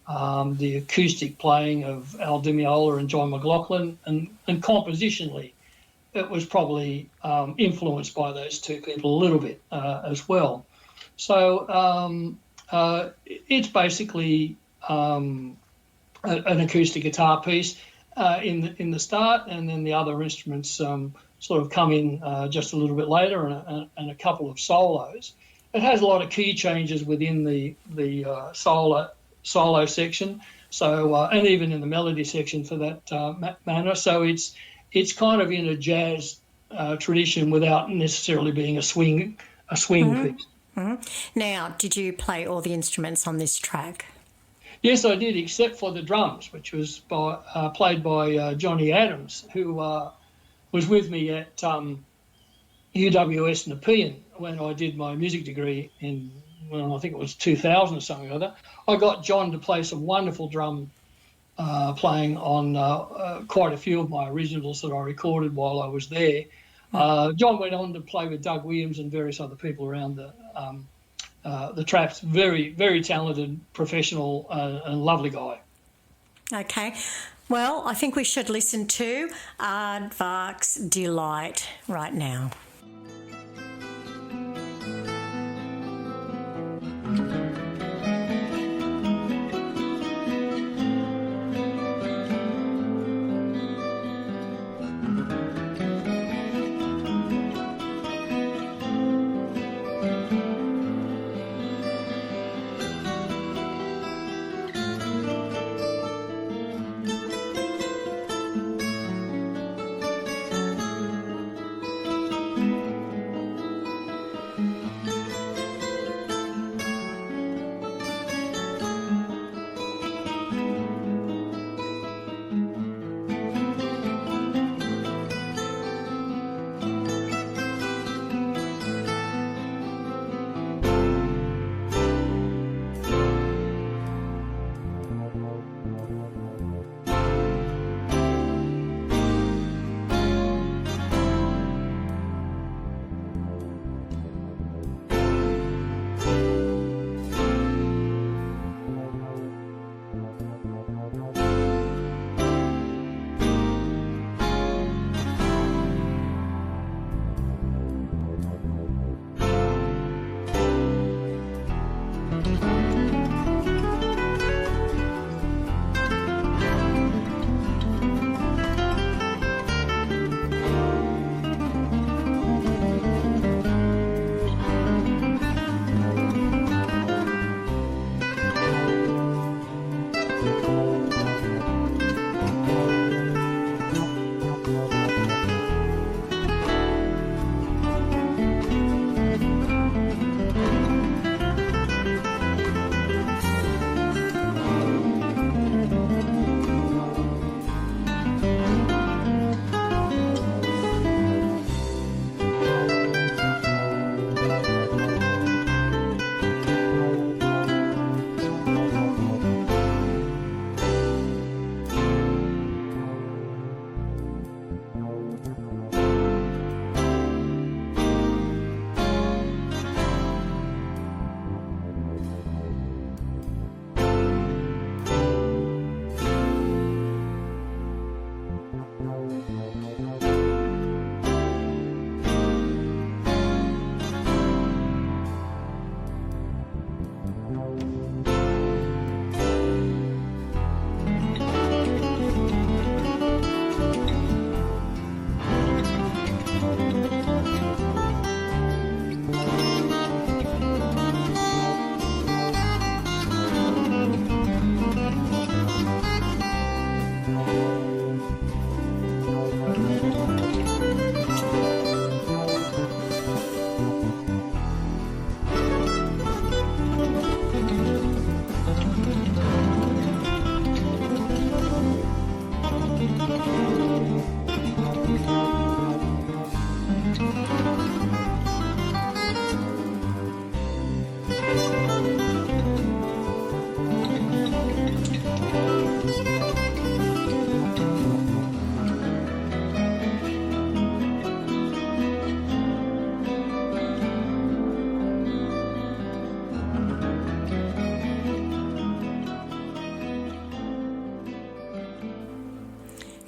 the acoustic playing of Al Di Meola and John McLaughlin, and compositionally, it was probably influenced by those two people a little bit as well. So it's basically an acoustic guitar piece in the start, and then the other instruments sort of come in just a little bit later, and a couple of solos. It has a lot of key changes within the solo section, so and even in the melody section for that matter. So it's kind of in a jazz tradition without necessarily being a swing piece. Now, did you play all the instruments on this track? Yes, I did, except for the drums, which was played by Johnny Adams, who was with me at UWS Nepean when I did my music degree in, well, I think it was 2000 or something or other. I got John to play some wonderful drum playing on quite a few of my originals that I recorded while I was there. John went on to play with Doug Williams and various other people around the Traps. Very, very talented, professional, and lovely guy. Okay. Well, I think we should listen to Aardvark's Delight right now.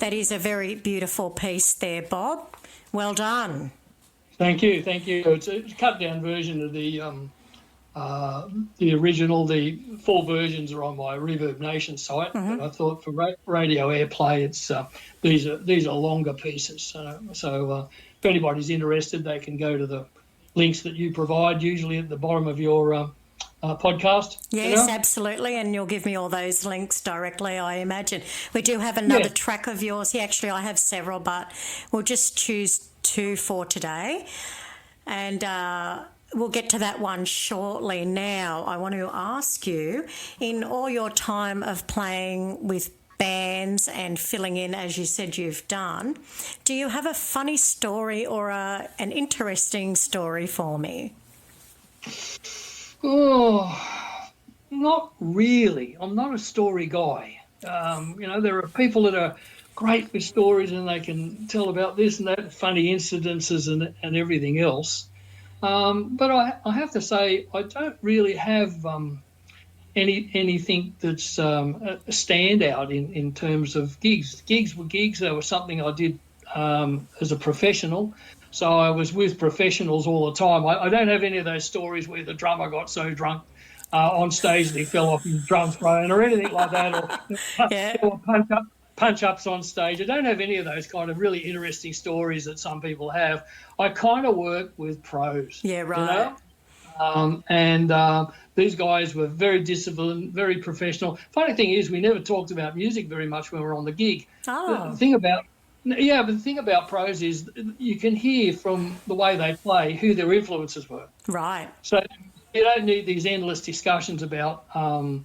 That is a very beautiful piece there, Bob. Well done. Thank you. It's a cut-down version of the original. The full versions are on my Reverb Nation site, but I thought for radio airplay, it's these are longer pieces. So if anybody's interested, they can go to the links that you provide, usually at the bottom of your podcast. Yes, absolutely, and you'll give me all those links directly, I imagine. We do have another track of yours. Yeah, actually, I have several, but we'll just choose 2 for today, and we'll get to that one shortly. Now, I want to ask you, in all your time of playing with bands and filling in, as you said you've done, do you have a funny story or an interesting story for me? Oh, not really. I'm not a story guy. There are people that are great with stories and they can tell about this and that, funny incidences and everything else. But I have to say, I don't really have anything that's a standout in terms of gigs. Gigs were gigs. They were something I did as a professional. So I was with professionals all the time. I don't have any of those stories where the drummer got so drunk on stage that he fell off his drum throne or anything like that, or punch-ups on stage. I don't have any of those kind of really interesting stories that some people have. I kind of work with pros. Yeah, right. These guys were very disciplined, very professional. Funny thing is, we never talked about music very much when we were on the gig. Oh. The thing about pros is you can hear from the way they play who their influences were. Right. So you don't need these endless discussions about, what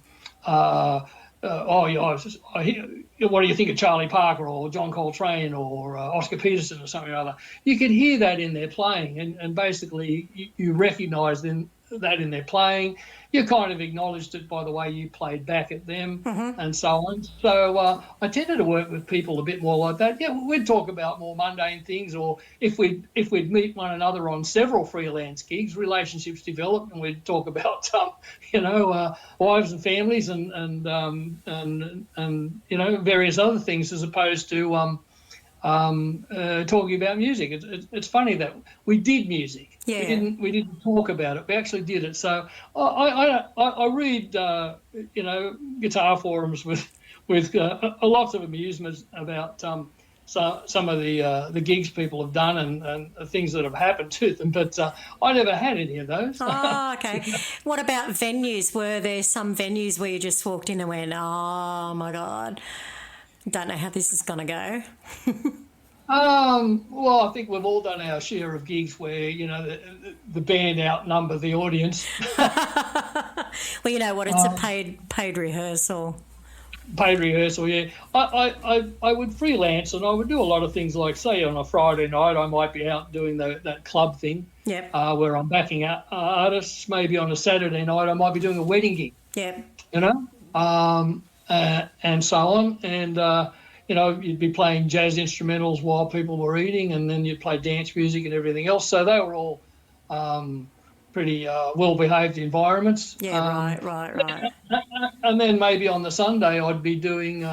do you think of Charlie Parker or John Coltrane or Oscar Peterson or something or other. You can hear that in their playing, and basically you recognise that in their playing. You kind of acknowledged it by the way you played back at them and so on. So I tended to work with people a bit more like that. Yeah, we'd talk about more mundane things, or if we'd meet one another on several freelance gigs, relationships develop, and we'd talk about wives and families and various other things, as opposed to talking about music. It's funny that we did music. Yeah. We didn't talk about it. We actually did it. So I read guitar forums with a lot of amusement about some of the gigs people have done and the things that have happened to them. But I never had any of those. Oh, okay. What about venues? Were there some venues where you just walked in and went, "Oh my God, don't know how this is going to go"? Well, I think we've all done our share of gigs where, the band outnumber the audience. Well, you know what? It's a paid rehearsal. Paid rehearsal, yeah. I would freelance, and I would do a lot of things like, say, on a Friday night, I might be out doing that club thing. Yep. Where I'm backing out artists. Maybe on a Saturday night, I might be doing a wedding gig. Yep. And so on. And you'd be playing jazz instrumentals while people were eating, and then you'd play dance music and everything else. So they were all pretty well-behaved environments. Yeah, right. And then maybe on the Sunday I'd be doing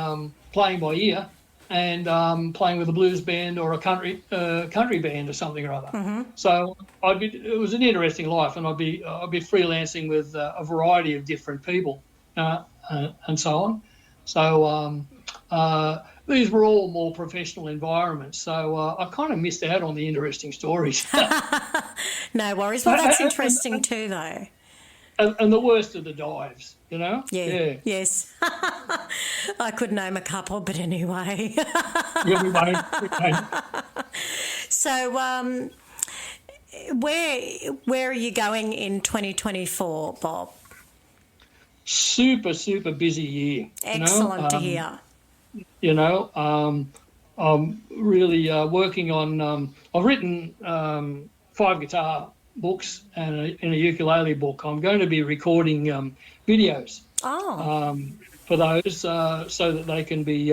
playing by ear and playing with a blues band or a country band or something or other. Mm-hmm. So it was an interesting life, and I'd be freelancing with a variety of different people and so on. So these were all more professional environments, so I kind of missed out on the interesting stories. No worries. Well, that's interesting too, though. And the worst of the dives, Yeah. Yes. I could name a couple, but anyway. Yeah, we won't. So, where are you going in 2024, Bob? Super, super busy year. Excellent to hear. I'm really working on. I've written 5 guitar books and a ukulele book. I'm going to be recording videos for those so that they can be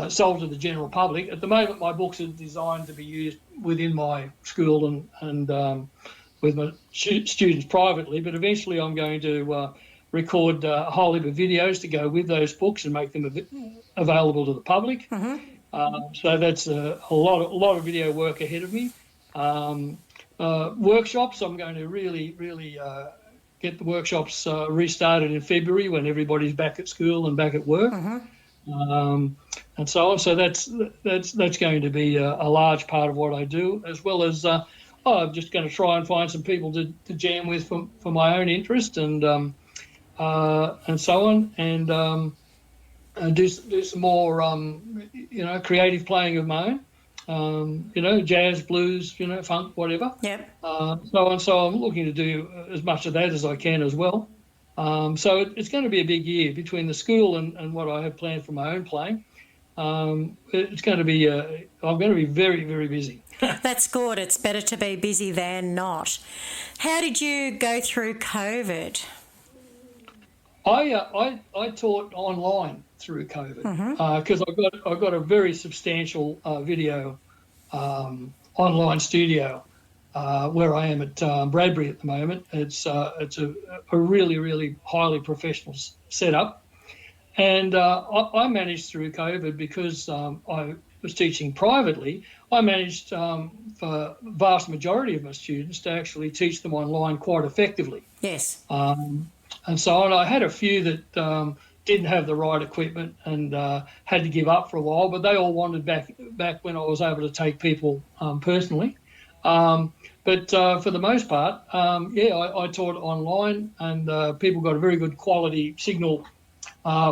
sold to the general public. At the moment, my books are designed to be used within my school and with my students privately, but eventually I'm going to record a whole heap of videos to go with those books and make them available to the public. Mm-hmm. So that's a lot of video work ahead of me. Workshops, I'm going to really get the workshops restarted in February when everybody's back at school and back at work. And so on. So that's going to be a large part of what I do, as well as I'm just going to try and find some people to jam with for my own interest and so on, and do some more creative playing of my own, jazz, blues, funk, whatever. Yep. So I'm looking to do as much of that as I can as well. So it's going to be a big year between the school and what I have planned for my own playing. It's going to be I'm going to be very, very busy. That's good. It's better to be busy than not. How did you go through COVID? I taught online through COVID because I got a very substantial video online studio where I am at Bradbury at the moment. It's a really, really highly professional setup, and I managed through COVID because I was teaching privately. I managed for the vast majority of my students to actually teach them online quite effectively. Yes. And so on. I had a few that didn't have the right equipment and had to give up for a while, but they all wanted back when I was able to take people personally. But for the most part, I taught online, and people got a very good quality signal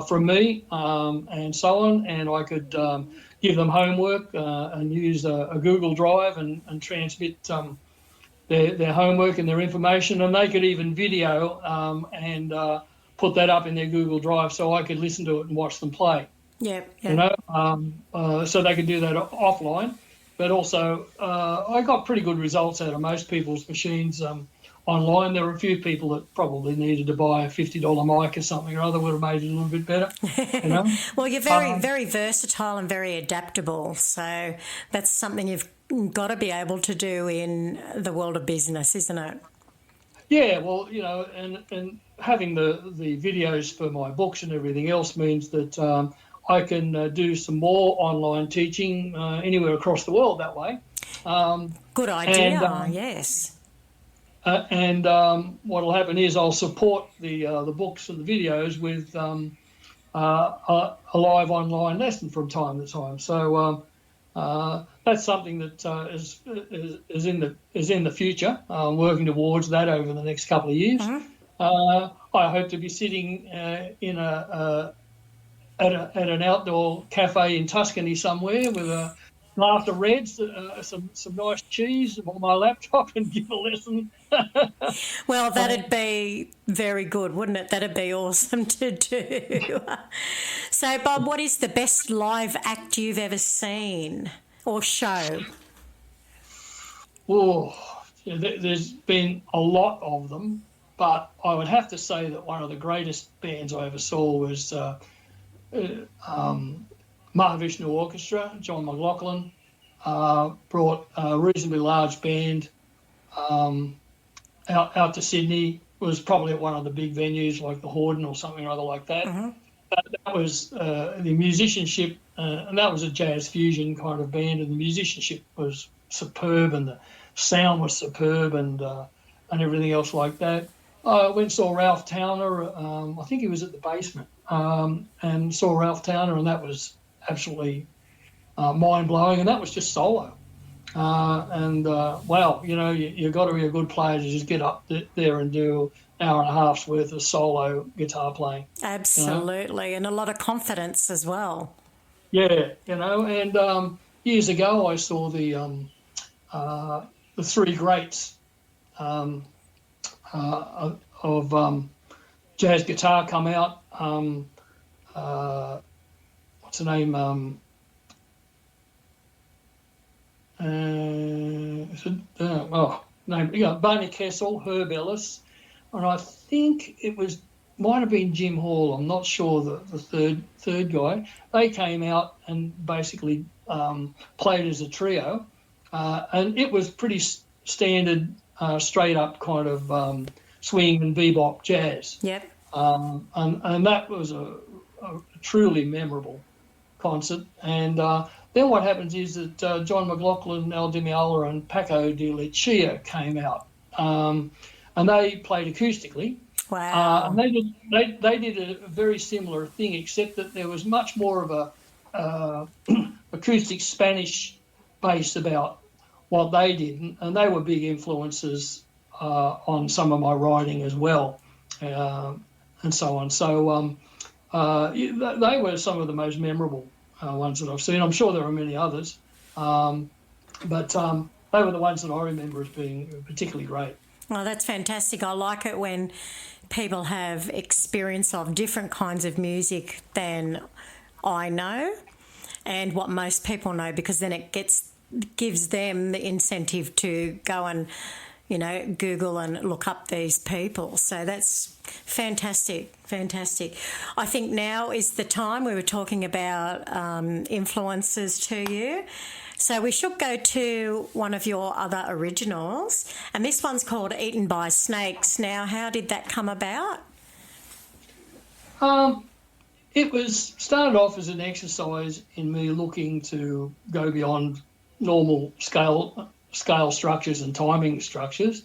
from me and so on, and I could give them homework and use a Google Drive and transmit their homework and their information, and they could even video and put that up in their Google Drive so I could listen to it and watch them play. Yeah. So they could do that offline. But also, I got pretty good results out of most people's machines online. There were a few people that probably needed to buy a $50 mic or something or other, would have made it a little bit better. Well, you're very versatile and very adaptable. So that's something you've got to be able to do in the world of business, isn't it? Yeah, well, and having the videos for my books and everything else means that I can do some more online teaching anywhere across the world that way. Good idea, yes. And what will happen is I'll support the books and the videos with a live online lesson from time to time. So that's something that is in the future. I'm working towards that over the next couple of years. I hope to be sitting in at an outdoor cafe in Tuscany somewhere with a glass of Reds, some nice cheese on my laptop, and give a lesson. Well, that'd be very good, wouldn't it? That'd be awesome to do. So, Bob, what is the best live act you've ever seen or show? Oh, there's been a lot of them, but I would have to say that one of the greatest bands I ever saw was Mahavishnu Orchestra. John McLaughlin brought a reasonably large band out to Sydney. It was probably at one of the big venues like the Horden or something or other like that. That was the musicianship, and that was a jazz fusion kind of band, and the musicianship was superb, and the sound was superb, and everything else like that. I went and saw Ralph Towner. I think he was at the Basement, and saw Ralph Towner, and that was absolutely mind-blowing, and that was just solo. Wow, you've got to be a good player to just get up there and do an hour and a half's worth of solo guitar playing. Absolutely, and a lot of confidence as well. Yeah, and years ago I saw the three greats of jazz guitar come out. What's the name? Barney Kessel, Herb Ellis, and I think might have been Jim Hall. I'm not sure the third guy. They came out and basically played as a trio, and it was pretty standard, straight up kind of swing and bebop jazz. Yep. And that was a truly memorable concert, and then what happens is that John McLaughlin, Al Di Meola, and Paco de Lucia came out, and they played acoustically. Wow. And they did a very similar thing, except that there was much more of a acoustic Spanish base about what they did, and they were big influences on some of my writing as well, and so on. So they were some of the most memorable ones that I've seen. I'm sure there are many others, but they were the ones that I remember as being particularly great. Well, that's fantastic. I like it when people have experience of different kinds of music than I know and what most people know, because then it gives them the incentive to go and, you know, Google and look up these people. So that's fantastic. I think now is the time. We were talking about influences to you. So we should go to one of your other originals, and this one's called Eaten by Snakes. Now, how did that come about? It was started off as an exercise in me looking to go beyond normal scale structures and timing structures,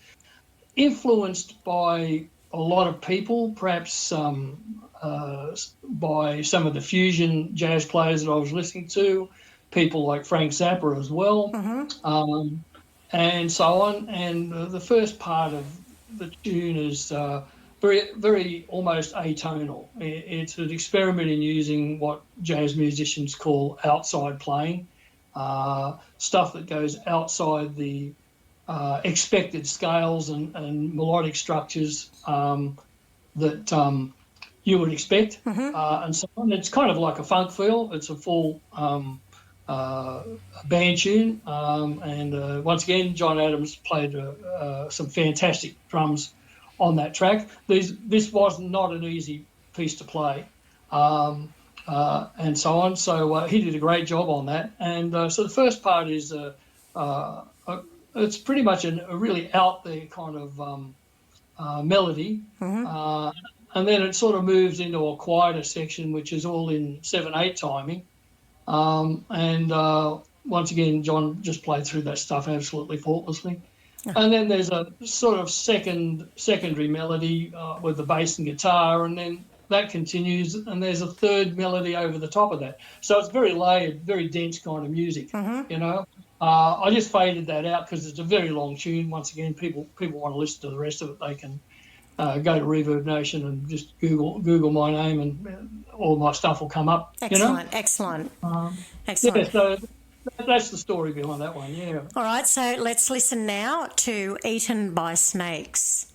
influenced by a lot of people, perhaps by some of the fusion jazz players that I was listening to, people like Frank Zappa as well, and so on. And the first part of the tune is very, very almost atonal. It's an experiment in using what jazz musicians call outside playing, stuff that goes outside the expected scales and melodic structures that you would expect, and so on. It's kind of like a funk feel. It's a full band tune, and once again, John Adams played some fantastic drums on that track. This was not an easy piece to play, and so on. So he did a great job on that. And so the first part is it's pretty much a really out there kind of melody, and then it sort of moves into a quieter section, which is all in 7/8 timing. And once again, John just played through that stuff absolutely faultlessly. And then there's a sort of secondary melody with the bass and guitar, and then that continues, and there's a third melody over the top of that. So it's very layered, very dense kind of music, you know. I just faded that out because it's a very long tune. Once again, people want to listen to the rest of it, they can go to Reverb Nation and just Google my name, and all my stuff will come up. Excellent. Yeah, so that's the story behind that one, yeah. All right, so let's listen now to Eaten by Snakes.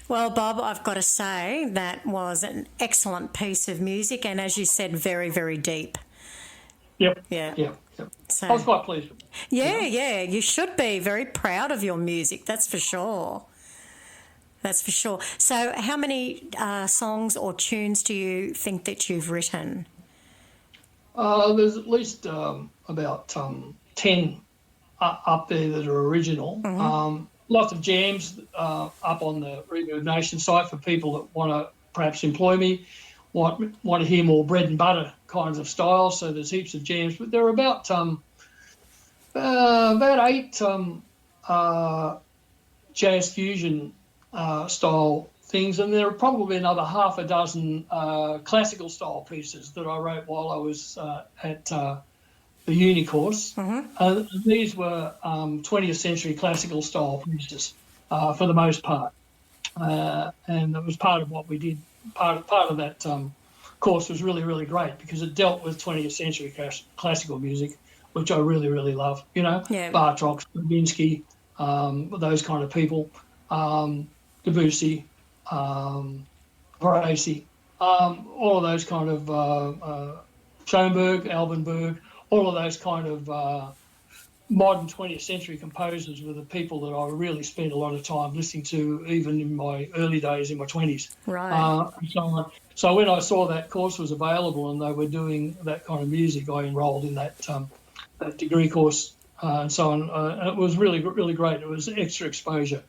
Well, Bob, I've got to say that was an excellent piece of music, and as you said, very, very deep. Yep. Yeah. Yep. So, I was quite pleased with it. Yeah. You should be very proud of your music, that's for sure. That's for sure. So how many songs or tunes do you think that you've written? There's at least about 10 up there that are original. Mm-hmm. Lots of jams up on the Reverb Nation site for people that want to perhaps employ me, want to hear more bread and butter kinds of styles. So there's heaps of jams, but there are about 8 jazz fusion style things, and there are probably another half a dozen classical style pieces that I wrote while I was at the uni course. Mm-hmm. These were 20th century classical style pieces for the most part, and it was part of what we did. Part of that course was really, really great because it dealt with 20th century classical music, which I really, really love. Bartok, Stravinsky, those kind of people, Debussy, Baresi, all of those kind of Schoenberg, Albenberg, all of those kind of modern 20th century composers were the people that I really spent a lot of time listening to, even in my early days in my 20s. Right. And so on. So when I saw that course was available and they were doing that kind of music, I enrolled in that degree course and so on. And it was really, really great. It was extra exposure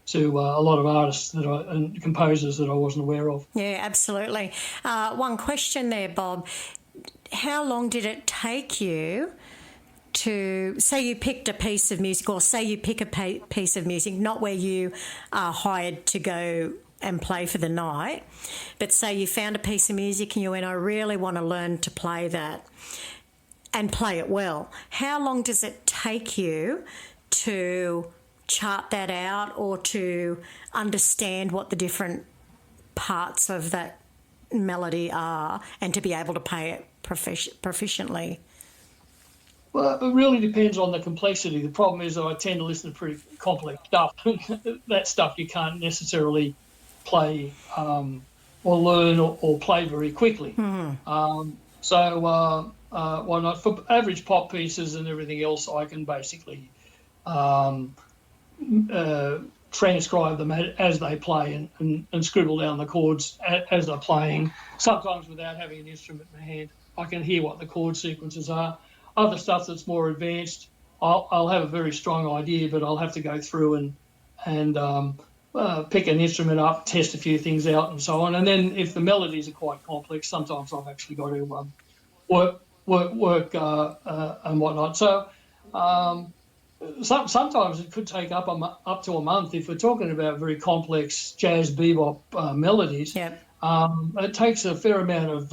to a lot of artists and composers that I wasn't aware of. Yeah, absolutely. One question there, Bob. How long did it take you to, say you picked a piece of music, or say you pick a piece of music, not where you are hired to go and play for the night, but say you found a piece of music and you went, I really want to learn to play that and play it well. How long does it take you to chart that out or to understand what the different parts of that melody are and to be able to play it proficiently? Well, it really depends on the complexity. The problem is that I tend to listen to pretty complex stuff. That stuff you can't necessarily play or learn or play very quickly. Mm-hmm. So why not? For average pop pieces and everything else, I can basically transcribe them as they play and scribble down the chords as they're playing, sometimes without having an instrument in my hand. I can hear what the chord sequences are. Other stuff that's more advanced, I'll have a very strong idea, but I'll have to go through and pick an instrument up, test a few things out and so on. And then if the melodies are quite complex, sometimes I've actually got to work and whatnot. So sometimes it could take up to a month if we're talking about very complex jazz bebop melodies. Yep. It takes a fair amount of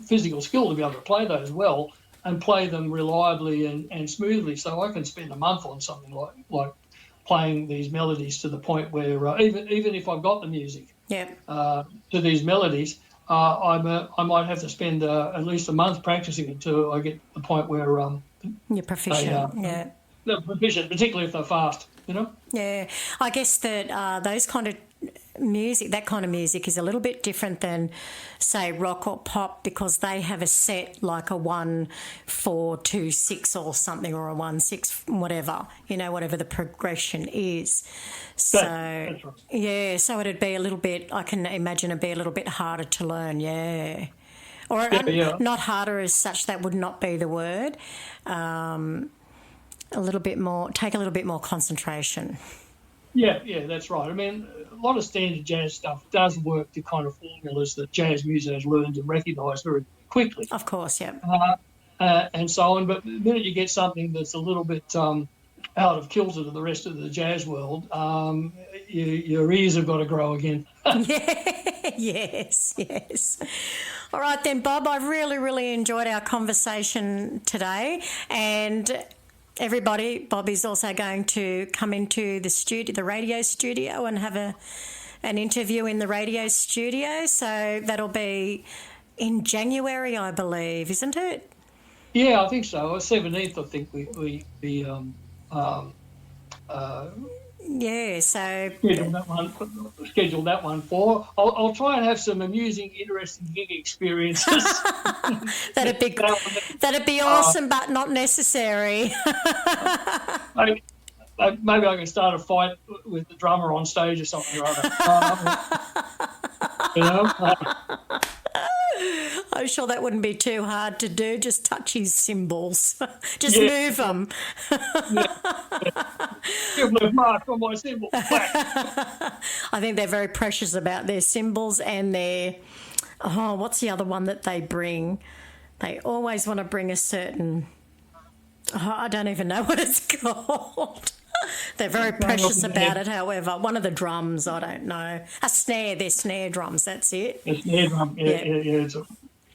physical skill to be able to play those well and play them reliably and smoothly. So I can spend a month on something like playing these melodies to the point where even if I've got the music to these melodies, I might have to spend at least a month practicing until I get to the point where you're proficient. They're proficient, particularly if they're fast. Yeah, I guess that those kind of music, that kind of music is a little bit different than, say, rock or pop, because they have a set like a 1-4-2-6 or something, or a 1-6 whatever, whatever the progression is. So that's right. Yeah, so it'd be a little bit, I can imagine it'd be a little bit harder to learn. Or not harder as such, that would not be the word. take a little bit more concentration. Yeah, that's right. I mean, a lot of standard jazz stuff does work to kind of formulas that jazz musicians learn to recognise very quickly. Of course, yeah. And so on. But the minute you get something that's a little bit out of kilter to the rest of the jazz world, your ears have got to grow again. Yes. All right then, Bob, I really, really enjoyed our conversation today, and everybody, Bob is also going to come into the radio studio, and have an interview in the radio studio. So that'll be in January, I believe, isn't it? Yeah, I think so. 17th, I think we so schedule that one for. I'll try and have some amusing, interesting gig experiences. That'd be awesome, but not necessary. Maybe I can start a fight with the drummer on stage or something or other. I'm sure that wouldn't be too hard to do. Just touch his cymbals. Just move them. Give them a mark on my cymbal. I think they're very precious about their cymbals and their... Oh, what's the other one that they bring? They always want to bring a certain... Oh, I don't even know what it's called. They're very precious about it, however. One of the drums, I don't know. A snare, they're snare drums, that's it. A snare drum, yeah. It's a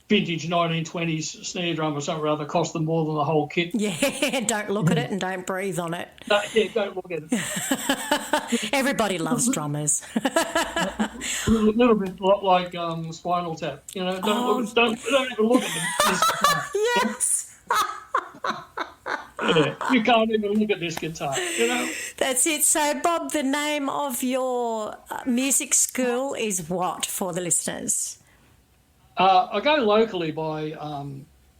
vintage 1920s snare drum or something or other, cost them more than the whole kit. Yeah, don't look at it and don't breathe on it. No, don't look at it. Everybody loves drummers. A little bit like Spinal Tap, don't even look at them. Yes. Yeah, you can't even look at this guitar, That's it. So, Bob, the name of your music school is what for the listeners? I go locally by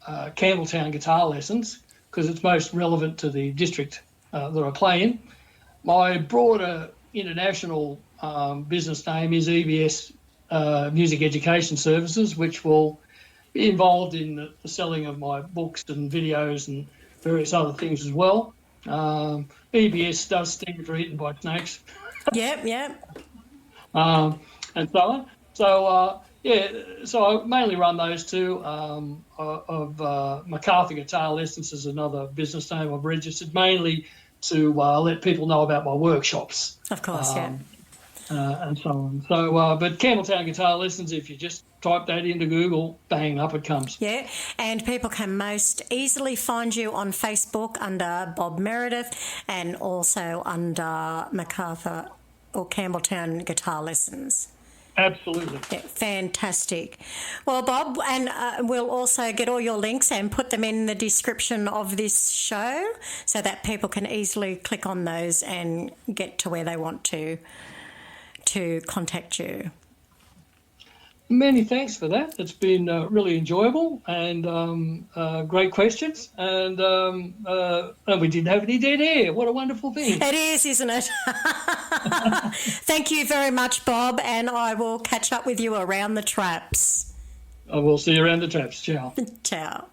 Campbelltown Guitar Lessons because it's most relevant to the district that I play in. My broader international business name is EBS Music Education Services, which will be involved in the selling of my books and videos and various other things as well. EBS does stand for Eaten by Snakes. Yep. And so on. So, so I mainly run those two. MacArthur Guitar Lessons is another business name I've registered, mainly to let people know about my workshops. Of course, and so on. So, but Campbelltown Guitar Lessons, if you just type that into Google, bang, up it comes. Yeah, and people can most easily find you on Facebook under Bob Meredith and also under MacArthur or Campbelltown Guitar Lessons. Absolutely. Yeah, fantastic. Well, Bob, and we'll also get all your links and put them in the description of this show so that people can easily click on those and get to where they want to contact you. Many thanks for that. It's been really enjoyable and great questions. And we didn't have any dead air. What a wonderful thing. It is, isn't it? Thank you very much, Bob, and I will catch up with you around the traps. I will see you around the traps. Ciao. Ciao.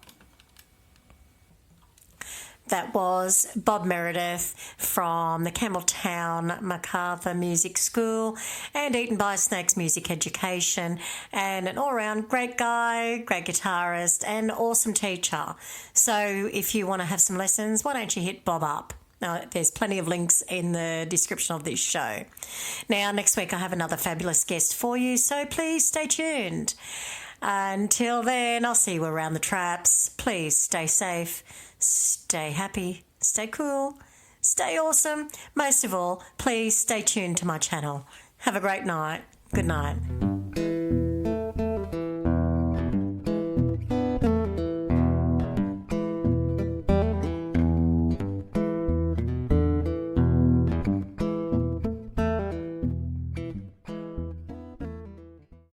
That was Bob Meredith from the Campbelltown MacArthur Music School and Eaten by Snakes Music Education, and an all-round great guy, great guitarist and awesome teacher. So if you want to have some lessons, why don't you hit Bob up? There's plenty of links in the description of this show. Now, next week I have another fabulous guest for you, so please stay tuned. Until then, I'll see you around the traps. Please stay safe, stay happy, stay cool, stay awesome. Most of all, please stay tuned to my channel. Have a great night. Good night.